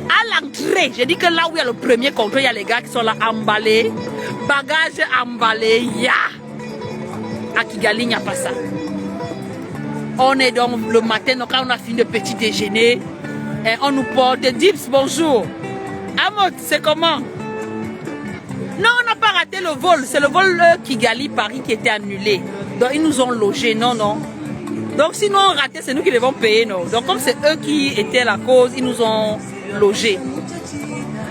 À l'entrée, j'ai dit que là où il y a le premier contrôle, il y a les gars qui sont là emballés. Bagages emballés, À Kigali, il n'y a pas ça. On est donc le matin, donc quand on a fini le petit déjeuner, et on nous porte Dips, bonjour. Amot, c'est comment? Non, on n'a pas raté le vol. C'est le vol Kigali-Paris qui était annulé. Donc ils nous ont logés, non, non. Donc si nous on ratait, c'est nous qui devons payer, non. Donc comme c'est eux qui étaient la cause, ils nous ont logés.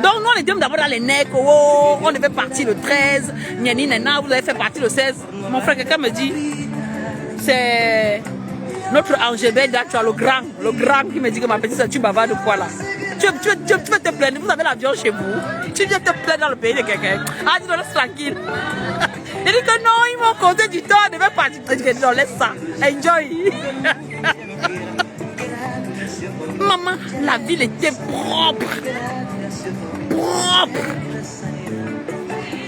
Donc nous on était d'abord dans les necks, oh, on devait partir le 13, Niani Nana, vous avez fait partir le 16. Mon frère, quelqu'un me dit, c'est notre Angébel, tu as le grand qui me dit que ma petite, tu bavardes de quoi là? Tu veux te plaindre, vous avez l'avion chez vous, tu viens te plaindre dans le pays de quelqu'un. Ah, dis-nous, laisse tranquille. Il dit que non, ils m'ont compté du temps, on devait partir. Je dis non, laisse ça, enjoy. Maman, la ville était propre. Propre.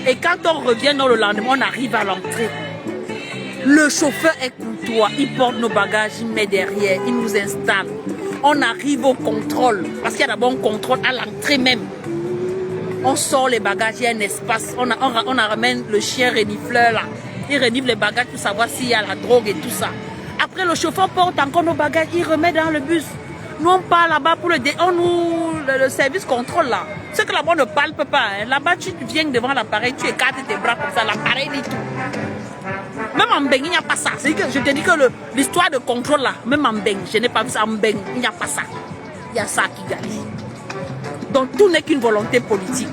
Et quand on revient dans le lendemain, on arrive à l'entrée. Le chauffeur est courtois, il porte nos bagages, il met derrière, il nous installe. On arrive au contrôle, parce qu'il y a d'abord un contrôle à l'entrée même. On sort les bagages, il y a un espace, on ramène le chien renifleur là. Il renifle les bagages pour savoir s'il y a la drogue et tout ça. Après, le chauffeur porte encore nos bagages, il remet dans le bus. Nous, on part là-bas pour le service contrôle là. Ce que là-bas on ne parle pas. Hein. Là-bas, tu viens devant l'appareil, tu écartes tes bras comme ça, l'appareil dit tout. Même en Beng, il n'y a pas ça. Que je te dis que l'histoire de contrôle là, même en Beng, je n'ai pas vu ça en Beng, il n'y a pas ça. Il y a ça qui gagne. Donc tout n'est qu'une volonté politique.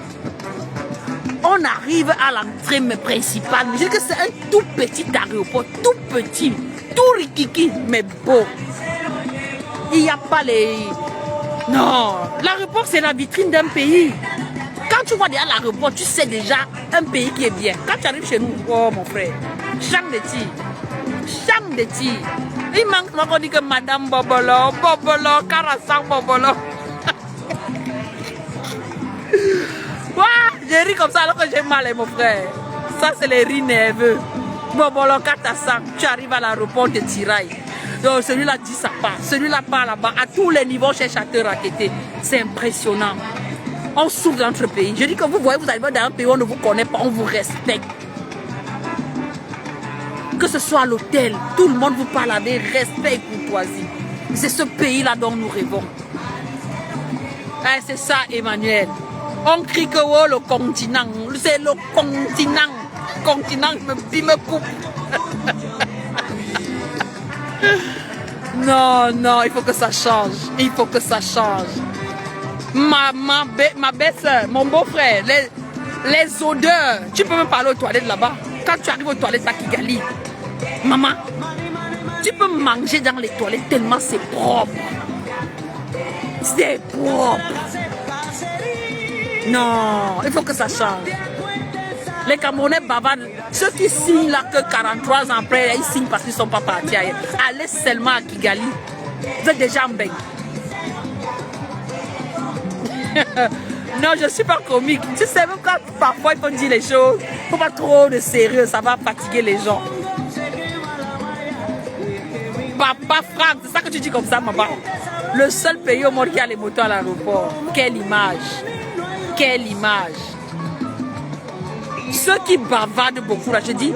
On arrive à l'entrée principale. Je dis que c'est un tout petit aéroport, tout petit, tout rikiki, mais beau. Il n'y a pas les... Non, l'aéroport c'est la vitrine d'un pays. Quand tu vois déjà l'aéroport, tu sais déjà un pays qui est bien. Quand tu arrives chez nous, oh mon frère, chambre de tir. Chambre de tir. Il manque moi qu'on dit que Madame Bobolo, Bobolo, Karasang Bobolo. Ouais, j'ai ri comme ça alors que j'ai mal, mon frère. Ça, c'est les rires nerveux. Bobolo, Karasang, tu arrives à l'aéroport de Tiraille. Donc celui-là dit ça part, celui-là part là-bas. À tous les niveaux, cherche à te raqueter. C'est impressionnant. On souffre dans notre pays. Je dis que vous voyez, vous arrivez dans un pays où on ne vous connaît pas, on vous respecte. Que ce soit à l'hôtel, tout le monde vous parle avec respect et courtoisie. C'est ce pays-là dont nous rêvons. C'est ça, Emmanuel. On crie que oh, le continent, c'est le continent. Continent me coupe. Non, non, il faut que ça change. Il faut que ça change. Ma belle-sœur, mon beau-frère, les odeurs. Tu peux me parler aux toilettes là-bas. Quand tu arrives aux toilettes à Kigali, maman, tu peux manger dans les toilettes tellement c'est propre. C'est propre. Non, il faut que ça change. Les Camerounais bavardent. Ceux qui signent là que 43 ans après, ils signent parce qu'ils ne sont pas partis ailleurs. Allez seulement à Kigali. Vous êtes déjà en Beng. Non, je ne suis pas comique. Tu sais, même quand parfois il faut dire les choses, il ne faut pas trop de sérieux, ça va fatiguer les gens. Papa Franck, c'est ça que tu dis comme ça, maman. Le seul pays au monde qui a les motos à l'aéroport. Quelle image. Quelle image. Ceux qui bavardent beaucoup, là, je dis,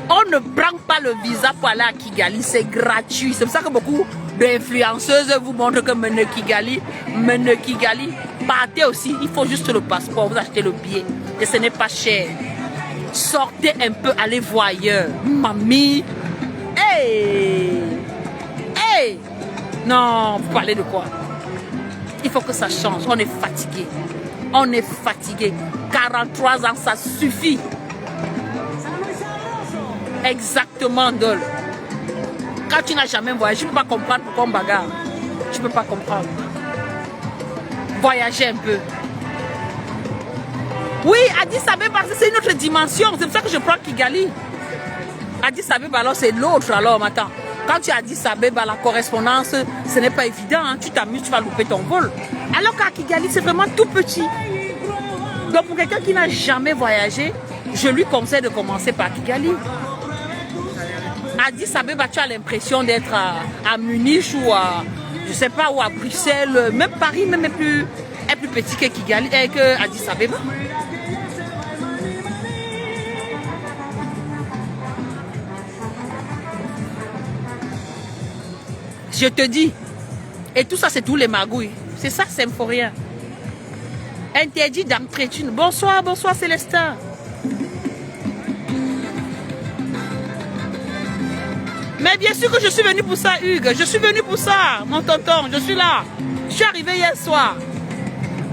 on ne prend pas le visa pour aller à Kigali, c'est gratuit. C'est pour ça que beaucoup d'influenceuses vous montrent que Mene Kigali, partez aussi, il faut juste le passeport, vous achetez le billet et ce n'est pas cher. Sortez un peu, allez voir ailleurs. Mamie, hey, hey, non, vous parlez de quoi? Il faut que ça change, on est fatigué. On est fatigué. 43 ans, ça suffit. Exactement, Dol. Quand tu n'as jamais voyagé, tu ne peux pas comprendre pourquoi on bagarre. Tu ne peux pas comprendre. Voyager un peu. Oui, Addis Abeba, c'est une autre dimension. C'est pour ça que je prends Kigali. Addis Abeba, alors c'est l'autre. Alors, attends. Quand tu as Addis Abeba, la correspondance, ce n'est pas évident. Hein. Tu t'amuses, tu vas louper ton vol. Alors qu'à Kigali, c'est vraiment tout petit. Donc pour quelqu'un qui n'a jamais voyagé, je lui conseille de commencer par Kigali. Addis Abeba, tu as l'impression d'être à Munich ou à, je sais pas, ou à Bruxelles. Même Paris même est plus petit que Kigali et que Addis Abeba. Je te dis. Et tout ça, c'est tous les magouilles. C'est ça, Symphorien. Interdit d'entrer. Bonsoir, bonsoir, Célestin. Mais bien sûr que je suis venu pour ça, Hugues. Je suis venu pour ça, mon tonton. Je suis là. Je suis arrivé hier soir.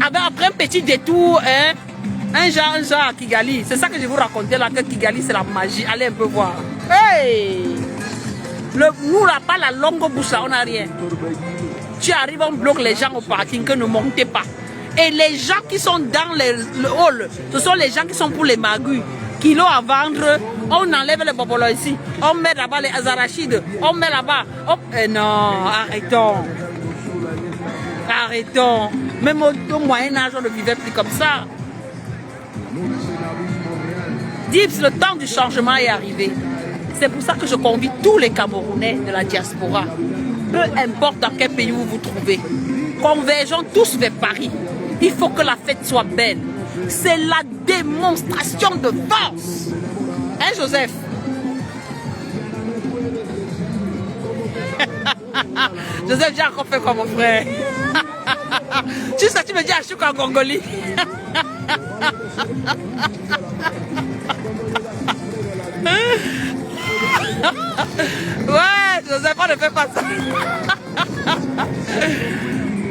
Après un petit détour, hein, un genre à Kigali. C'est ça que je vous racontais là, que Kigali c'est la magie. Allez un peu voir. Hey! Nous là, pas la longue bouche là, on n'a rien. Tu arrives, on bloque les gens au parking, que ne montez pas. Et les gens qui sont dans le hall, ce sont les gens qui sont pour les magus. Kilos à vendre, on enlève les bobolos ici. On met là-bas les arachides, on met là-bas. Non, arrêtons. Arrêtons. Même au Moyen-Âge, on ne vivait plus comme ça. Dips, le temps du changement est arrivé. C'est pour ça que je convie tous les Camerounais de la diaspora. Peu importe dans quel pays vous vous trouvez. Convergeons tous vers Paris. Il faut que la fête soit belle. C'est la démonstration de force. Hein, Joseph? Joseph, j'ai encore fait quoi, mon frère? Tu sais, tu me dis, je suis en Gongoli. Ouais, Joseph, on ne fait pas ça.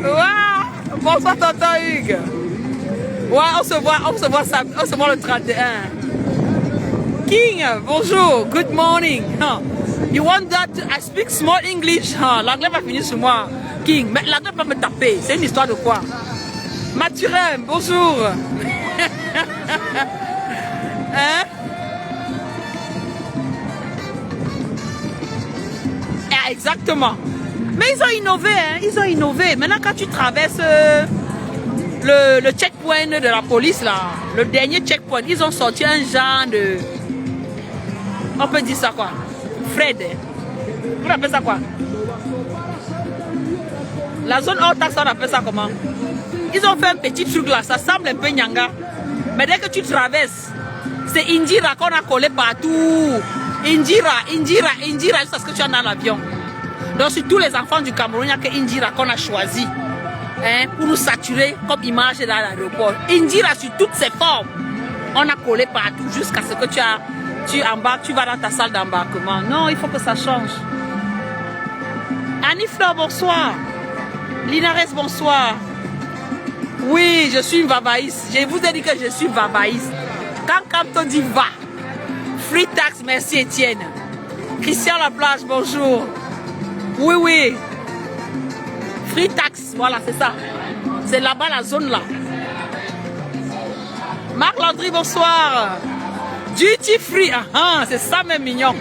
Ouais, bonsoir, tonton Hugues. Ouais, on se voit le 31. King, bonjour, good morning. You want that I speak small English? L'anglais va finir sur moi. King, mais l'anglais va me taper. C'est une histoire de quoi? Mathurin, bonjour. Hein? Exactement. Mais ils ont innové, hein? Ils ont innové. Maintenant, quand tu traverses le checkpoint de la police, là, le dernier checkpoint, ils ont sorti un genre de... On peut dire ça quoi? Fred. Vous appelez ça quoi? La zone hors taxe, on appelle ça comment? Ils ont fait un petit truc là, ça semble un peu nyanga. Mais dès que tu traverses, c'est Indira qu'on a collé partout. Indira, jusqu'à ce que tu es dans l'avion. Donc sur tous les enfants du Cameroun, il n'y a que Indira qu'on a choisi, hein, pour nous saturer comme image dans l'aéroport. Indira sur toutes ses formes. On a collé partout jusqu'à ce que tu embarques, tu vas dans ta salle d'embarquement. Non, il faut que ça change. Annie Fleur, bonsoir. Linares, bonsoir. Oui, je suis une vavaïste. Je vous ai dit que je suis vavaïste. Quand Captain dit va. Free tax, merci Étienne. Christian Laplage, bonjour. Oui, oui. Free tax, voilà, c'est ça. C'est là-bas la zone là. Marc Landry, bonsoir. Duty free, c'est ça même mignon.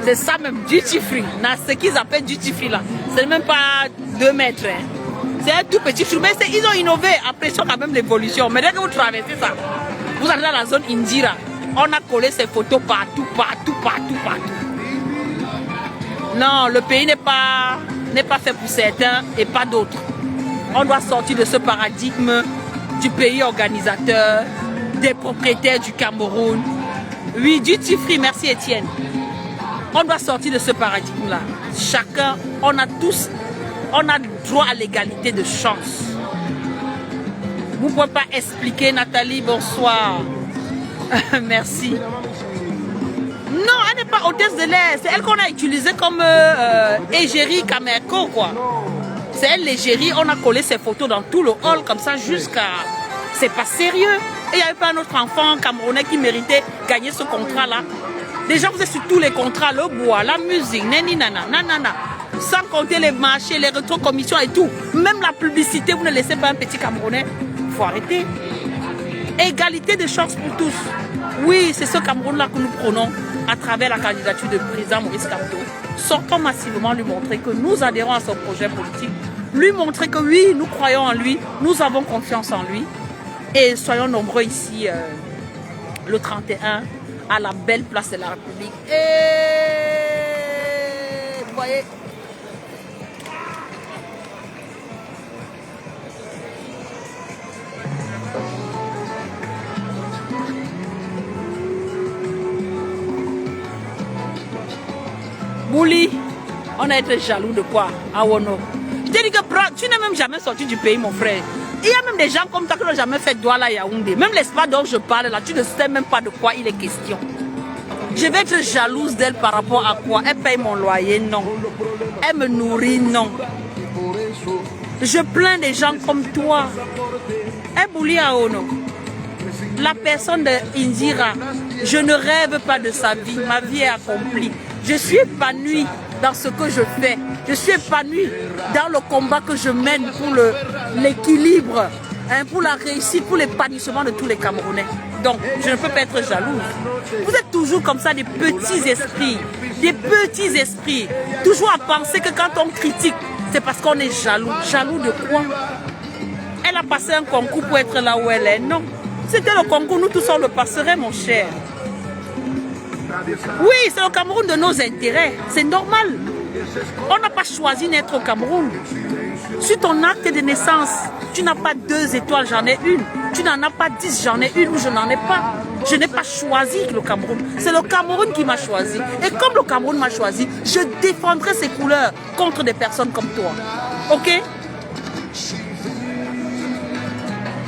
C'est ça même, duty free. Ce qu'ils appellent duty free là, c'est même pas 2 mètres. Hein. C'est un tout petit fruit. Mais ils ont innové, apprécions quand même l'évolution. Mais dès que vous traversez ça, vous allez dans la zone Indira. On a collé ces photos partout. Non, le pays n'est pas fait pour certains et pas d'autres. On doit sortir de ce paradigme du pays organisateur, des propriétaires du Cameroun. Oui, duty free, merci Étienne. On doit sortir de ce paradigme-là. Chacun, on a droit à l'égalité de chance. Vous ne pouvez pas expliquer, Nathalie, bonsoir. Merci. Non, elle n'est pas hôtesse de l'air. C'est elle qu'on a utilisée comme égérie Camerco, quoi. C'est elle l'égérie. On a collé ses photos dans tout le hall comme ça jusqu'à... C'est pas sérieux. Et il n'y avait pas un autre enfant camerounais qui méritait gagner ce contrat-là. Déjà, vous êtes sur tous les contrats, le bois, la musique, nanana. Sans compter les marchés, les rétrocommissions et tout. Même la publicité, vous ne laissez pas un petit Camerounais. Il faut arrêter. Égalité de chances pour tous. Oui, c'est ce Cameroun-là que nous prenons à travers la candidature de président Maurice Kamto. Sortons massivement lui montrer que nous adhérons à son projet politique. Lui montrer que oui, nous croyons en lui, nous avons confiance en lui. Et soyons nombreux ici le 31 à la belle place de la République. Et vous voyez. Bouli, on a été jaloux de quoi? Awono. Je te dis que tu n'es même jamais sorti du pays, mon frère. Il y a même des gens comme toi qui n'ont jamais fait Douala Yaoundé. Même l'espace dont je parle là, tu ne sais même pas de quoi il est question. Je vais être jalouse d'elle par rapport à quoi? Elle paye mon loyer? Non. Elle me nourrit? Non. Je plains des gens comme toi. Ebouli Aono, la personne de Indira, je ne rêve pas de sa vie. Ma vie est accomplie. Je suis épanouie dans ce que je fais. Je suis épanouie dans le combat que je mène pour l'équilibre, hein, pour la réussite, pour l'épanouissement de tous les Camerounais. Donc, je ne peux pas être jalouse. Vous êtes toujours comme ça, des petits esprits. Des petits esprits. Toujours à penser que quand on critique, c'est parce qu'on est jaloux. Jaloux de quoi? Elle a passé un concours pour être là où elle est. Non. C'était le concours, nous tous on le passerait, mon cher. Oui, c'est le Cameroun de nos intérêts. C'est normal. On n'a pas choisi d'être au Cameroun. Sur ton acte de naissance, tu n'as pas 2 étoiles, j'en ai une. Tu n'en as pas 10, j'en ai une ou je n'en ai pas. Je n'ai pas choisi le Cameroun. C'est le Cameroun qui m'a choisi. Et comme le Cameroun m'a choisi, je défendrai ses couleurs contre des personnes comme toi. Ok?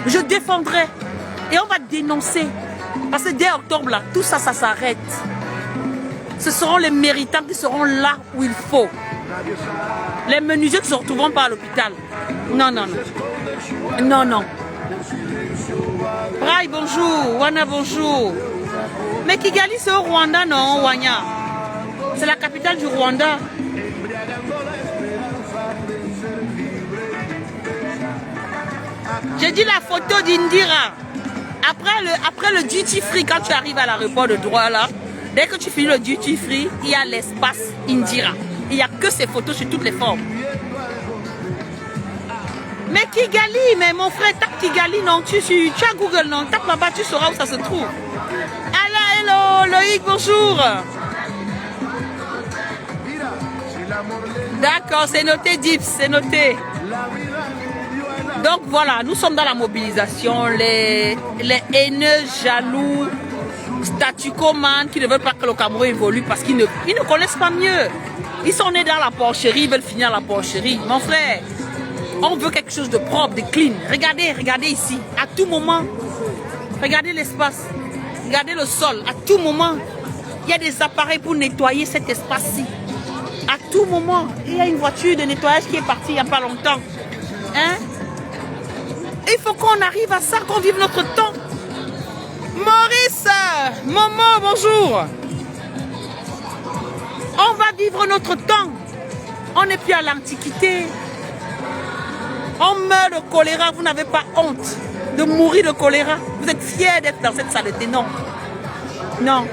Je défendrai. Et on va dénoncer. Parce que dès octobre, là, tout ça, ça s'arrête. Ce seront les méritants qui seront là où il faut. Les menuisiers qui ne se retrouveront pas à l'hôpital. Non, non, non. Non, non. Braille, bonjour. Wana, bonjour. Mais Kigali, c'est au Rwanda, non, Wanya? C'est la capitale du Rwanda. J'ai dit la photo d'Indira. Après le duty free, quand tu arrives à l'aéroport de Douala, dès que tu finis le duty free, il y a l'espace Indira. Il n'y a que ces photos sur toutes les formes. Mais Kigali, mais mon frère, tape Kigali, non, tu as Google, non, tape là-bas, tu sauras où ça se trouve. Allah, hello, Loïc, bonjour. D'accord, c'est noté, Dips, c'est noté. Donc voilà, nous sommes dans la mobilisation, les haineux, jaloux, statu quo man qui ne veulent pas que le Cameroun évolue parce qu'ils ne connaissent pas mieux. Ils sont nés dans la porcherie, ils veulent finir la porcherie. Mon frère, on veut quelque chose de propre, de clean. Regardez, regardez ici, à tout moment. Regardez l'espace, regardez le sol, à tout moment. Il y a des appareils pour nettoyer cet espace-ci. À tout moment, il y a une voiture de nettoyage qui est partie il n'y a pas longtemps. Hein? Il faut qu'on arrive à ça, qu'on vive notre temps. Maurice, maman, bonjour. On va vivre notre temps. On n'est plus à l'Antiquité. On meurt de choléra, vous n'avez pas honte de mourir de choléra. Vous êtes fiers d'être dans cette saleté, non. Non.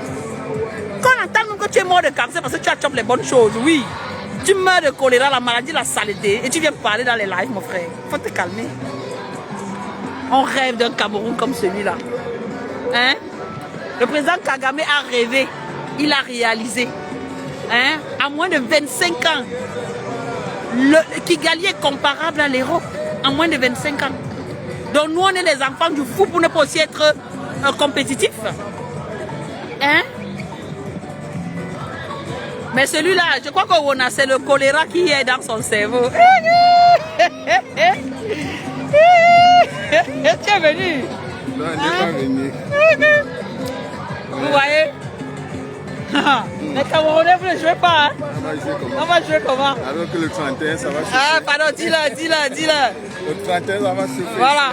Quand on entend que tu es mort de cancer parce que tu as chopé les bonnes choses, oui. Tu meurs de choléra, la maladie, la saleté, et tu viens parler dans les lives, mon frère. Il faut te calmer. On rêve d'un Cameroun comme celui-là. Hein? Le président Kagame a rêvé. Il a réalisé. Hein? À moins de 25 ans. Le Kigali est comparable à l'Europe. À moins de 25 ans. Donc nous, on est les enfants du fou pour ne pas aussi être compétitifs. Hein? Mais celui-là, je crois que c'est le choléra qui est dans son cerveau. Tu es venu? Non, il n'est pas venu. Vous voyez? Les Camerounais, vous ne jouez pas. Hein? On va jouer comment? Alors que le 31, ça va se Ah, pardon, dis-le, dis-le, dis-le. Le 31, ça va se faire. Voilà.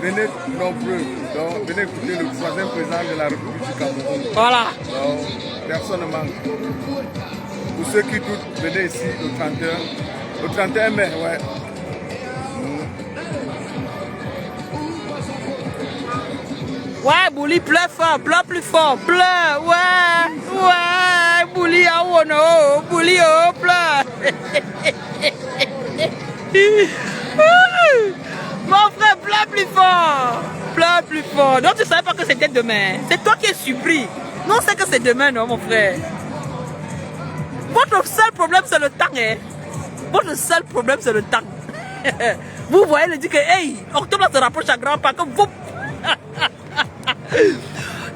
Venez nombreux. Donc, venez écouter le 3e président de la République du Cameroun. Voilà. Donc, personne ne manque. Pour ceux qui doutent, venez ici le 31. Le 31 mai, ouais. Ouais, Bouli, pleure fort, pleure plus fort, pleure, ouais, Bouli, oh non, Bouli, oh, pleure. Mon frère, pleure plus fort, donc tu ne savais pas que c'était demain, c'est toi qui es surpris, non, c'est que c'est demain, non, mon frère. Votre seul problème, c'est le temps, hein. Votre seul problème, c'est le temps. Vous voyez, le dit que, hey, octobre se rapproche à grands pas, comme vous.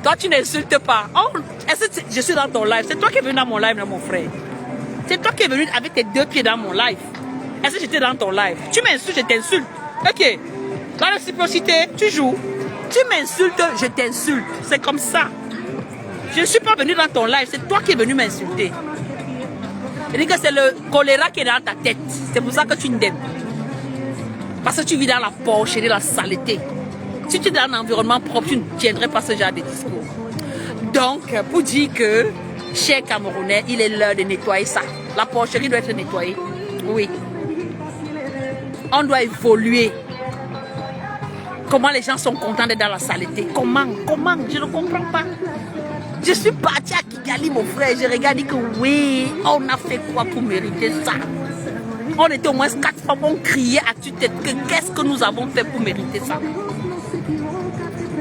Toi, tu n'insultes pas. Oh, est-ce que je suis dans ton live? C'est toi qui es venu dans mon live, là, mon frère. C'est toi qui es venu avec tes 2 pieds dans mon live. Est-ce que j'étais dans ton live? Tu m'insultes, je t'insulte. Ok. Dans la réciprocité, tu joues. Tu m'insultes, je t'insulte. C'est comme ça. Je ne suis pas venu dans ton live, c'est toi qui es venu m'insulter. Je dis que c'est le choléra qui est dans ta tête. C'est pour ça que tu m'aimes. Parce que tu vis dans la porcherie, la saleté. Si tu es dans un environnement propre, tu ne tiendrais pas ce genre de discours. Donc, pour dire que, cher Camerounais, il est l'heure de nettoyer ça. La porcherie doit être nettoyée. Oui. On doit évoluer. Comment les gens sont contents d'être dans la saleté? Comment? Je ne comprends pas. Je suis parti à Kigali, mon frère. Je regarde et que oui, on a fait quoi pour mériter ça? On était au moins 4 femmes, on criait à tue-tête que qu'est-ce que nous avons fait pour mériter ça?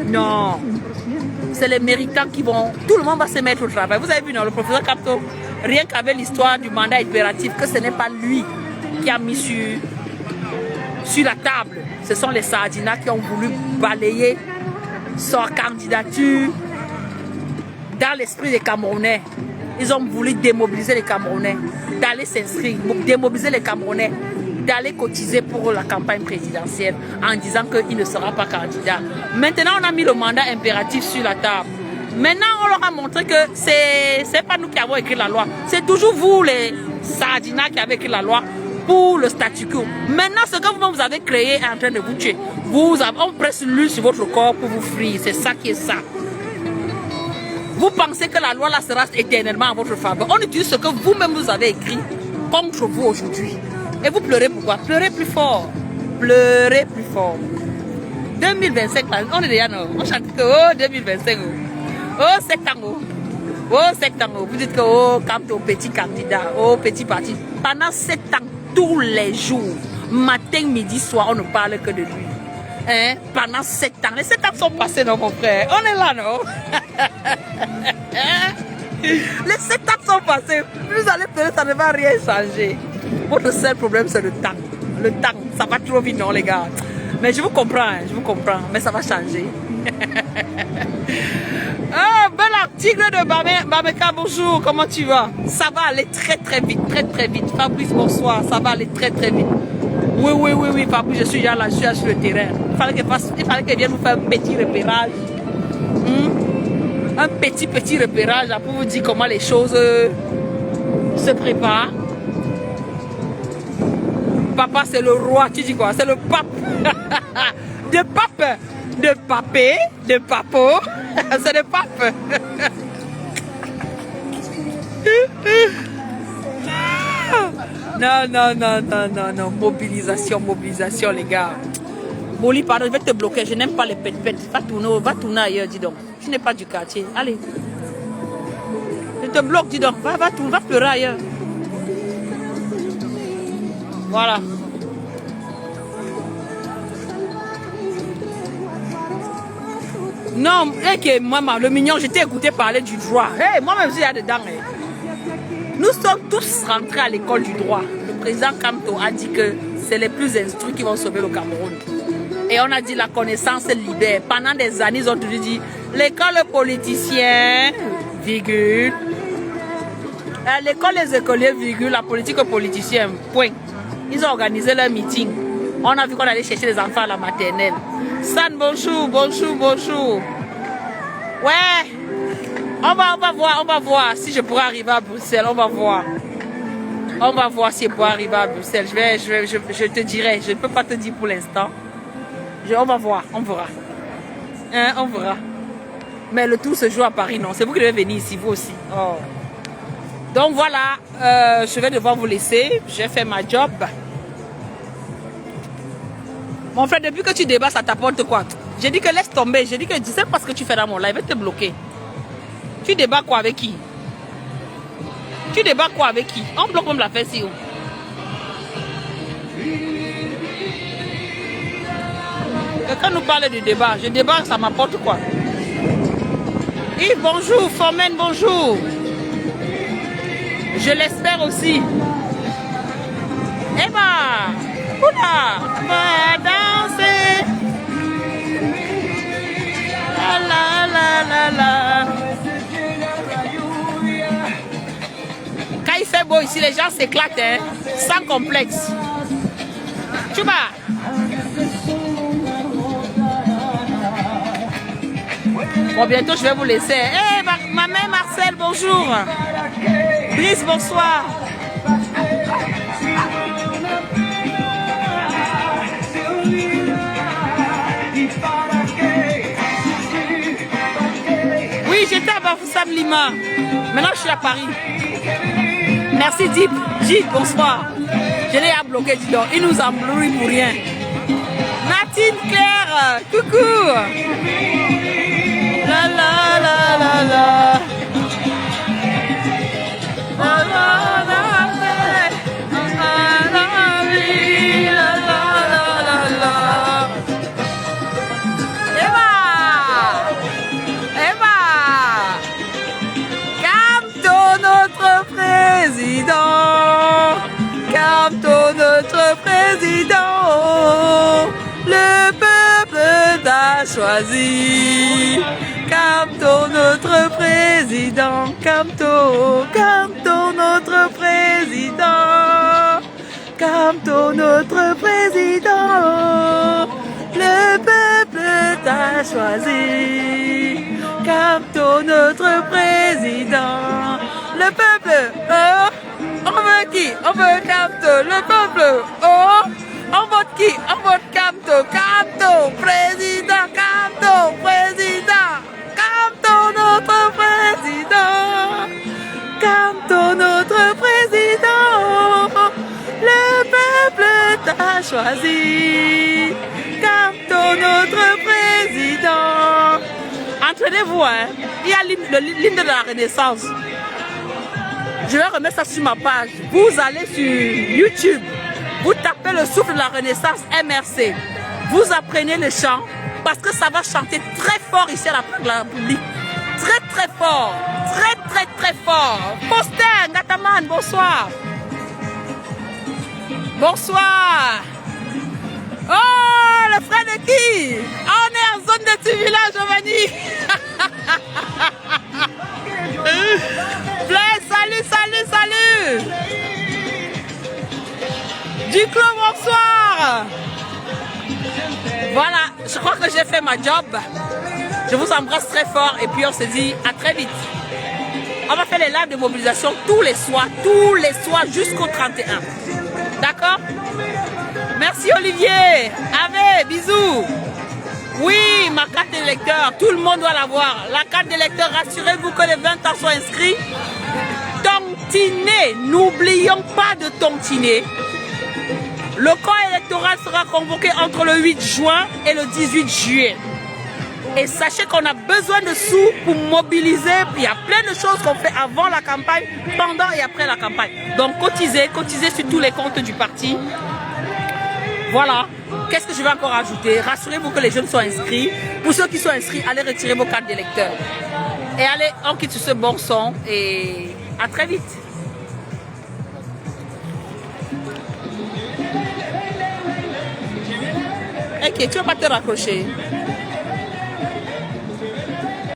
Non. C'est les méritants qui vont... Tout le monde va se mettre au travail. Vous avez vu, non, le professeur Capto, rien qu'avec l'histoire du mandat impératif, que ce n'est pas lui qui a mis sur la table. Ce sont les Sardinas qui ont voulu balayer sa candidature dans l'esprit des Camerounais. Ils ont voulu démobiliser les Camerounais, d'aller s'inscrire, démobiliser les Camerounais, d'aller cotiser pour la campagne présidentielle en disant qu'il ne sera pas candidat. Maintenant, on a mis le mandat impératif sur la table. Maintenant, on leur a montré que c'est pas nous qui avons écrit la loi. C'est toujours vous, les Sardinas, qui avez écrit la loi pour le statu quo. Maintenant, ce que vous avez créé est en train de vous tuer. On presse l'huile sur votre corps pour vous frire. C'est ça qui est ça. Vous pensez que la loi là sera éternellement en votre faveur. On utilise ce que vous-même vous avez écrit contre vous aujourd'hui. Et vous pleurez pourquoi? Pleurez plus fort. Pleurez plus fort. 2025, on est déjà non. On chante que oh 2025. Oh 7 ans. Oh 7 ans. Vous dites que oh quand au petit candidat, oh petit parti. Pendant 7 ans, tous les jours, matin, midi, soir, on ne parle que de lui. Hein? Pendant 7 ans. Les 7 ans sont passés, non, mon frère? On est là, non? Les 7 ans sont passés. Vous allez pleurer, ça ne va rien changer. Votre seul problème, c'est le temps. Le temps, ça va trop vite, non, les gars? Mais je vous comprends, mais ça va changer. Oh, bel article de Bameka, bonjour, comment tu vas? Ça va aller très très vite, très vite. Fabrice, bonsoir, ça va aller très vite. Oui, Fabrice, je suis déjà là, je suis sur le terrain. Il fallait qu'elle vienne nous faire un petit repérage. Un petit repérage pour vous dire comment les choses se préparent. Papa, c'est le roi, tu dis quoi? C'est le pape. De pape. De papé, de papo, c'est le pape. Non, mobilisation, les gars. Boli, pardon, je vais te bloquer, je n'aime pas les pètes. Va tourner ailleurs, dis donc. Tu n'es pas du quartier, allez. Je te bloque, dis donc, va pleurer ailleurs. Voilà. Non, maman, le mignon, je t'ai écouté parler du droit. Moi-même, je suis là-dedans. Nous sommes tous rentrés à l'école du droit. Le président Kamto a dit que c'est les plus instruits qui vont sauver le Cameroun. Et on a dit la connaissance libère. Pendant des années, ils ont toujours dit l'école politicien, virgule. L'école des écoliers, virgule, la politique politicien, point. Ils ont organisé leur meeting. On a vu qu'on allait chercher les enfants à la maternelle. San, bonjour. Ouais. On va voir si je pourrai arriver à Bruxelles. On va voir si je pourrai arriver à Bruxelles. Je te dirai. Je ne peux pas te dire pour l'instant. On va voir, on verra. On verra. Mais le tout se joue à Paris, non? C'est vous qui devez venir ici, vous aussi. Oh. Donc voilà, je vais devoir vous laisser. J'ai fait ma job. Mon frère, depuis que tu débats, ça t'apporte quoi? J'ai dit que laisse tomber. J'ai dit que tu sais pas ce que tu fais dans mon live, je vais te bloquer. Tu débats quoi avec qui? On bloque même la fesse ici. Quelqu'un nous parle du débat. Je débat, ça m'apporte quoi? Yves, bonjour. Formen, bonjour. Je l'espère aussi. Eva, oula, va danser. La. Quand il fait beau ici, les gens s'éclatent, hein, sans complexe. Tu vas. Bon, bientôt je vais vous laisser. ma mère Marcel, bonjour. Brice, bonsoir. Oui, j'étais à Bafoussam Lima. Maintenant, je suis à Paris. Merci, Deep. Gilles, bonsoir. Je l'ai à bloquer, dis donc. Il nous embrouille pour rien. Natine Claire, coucou. La la la la la. La la la la. Notre président, le peuple t'a choisi. Camto, notre président, Camto, Camto, notre président, Camto, notre président, le peuple t'a choisi. Camto, notre président, le peuple, oh. On veut qui? On veut Camto, le peuple. Oh, on vote qui? On vote Camto, Camto, président, Camto, président, Camto, notre président, Camto, notre président. Le peuple t'a choisi, Camto, notre président. Entraînez-vous, hein? Il y a l'hymne de la Renaissance. Je vais remettre ça sur ma page. Vous allez sur YouTube, vous tapez le souffle de la Renaissance MRC. Vous apprenez le chant parce que ça va chanter très fort ici à la République. Très très fort. Très très très fort. Postin, Gataman, bonsoir. Bonsoir. Oh, le frère de qui? On est en zone de Tuvila, Giovanni. Salut, salut, salut. Duclos, bonsoir. Voilà, je crois que j'ai fait ma job. Je vous embrasse très fort et puis on se dit à très vite. On va faire les lives de mobilisation tous les soirs jusqu'au 31. D'accord? Merci Olivier. Allez, bisous. Oui, ma carte d'électeur, tout le monde doit l'avoir. La carte d'électeur, rassurez-vous que les 20 ans sont inscrits. Tontiner, n'oublions pas de tontiner. Le corps électoral sera convoqué entre le 8 juin et le 18 juillet. Et sachez qu'on a besoin de sous pour mobiliser. Il y a plein de choses qu'on fait avant la campagne, pendant et après la campagne. Donc cotisez sur tous les comptes du parti. Voilà. Qu'est-ce que je vais encore ajouter? Rassurez-vous que les jeunes sont inscrits. Pour ceux qui sont inscrits, allez retirer vos cartes d'électeurs. Et allez, on quitte sur ce bon son et à très vite. Ok, tu vas pas te raccrocher.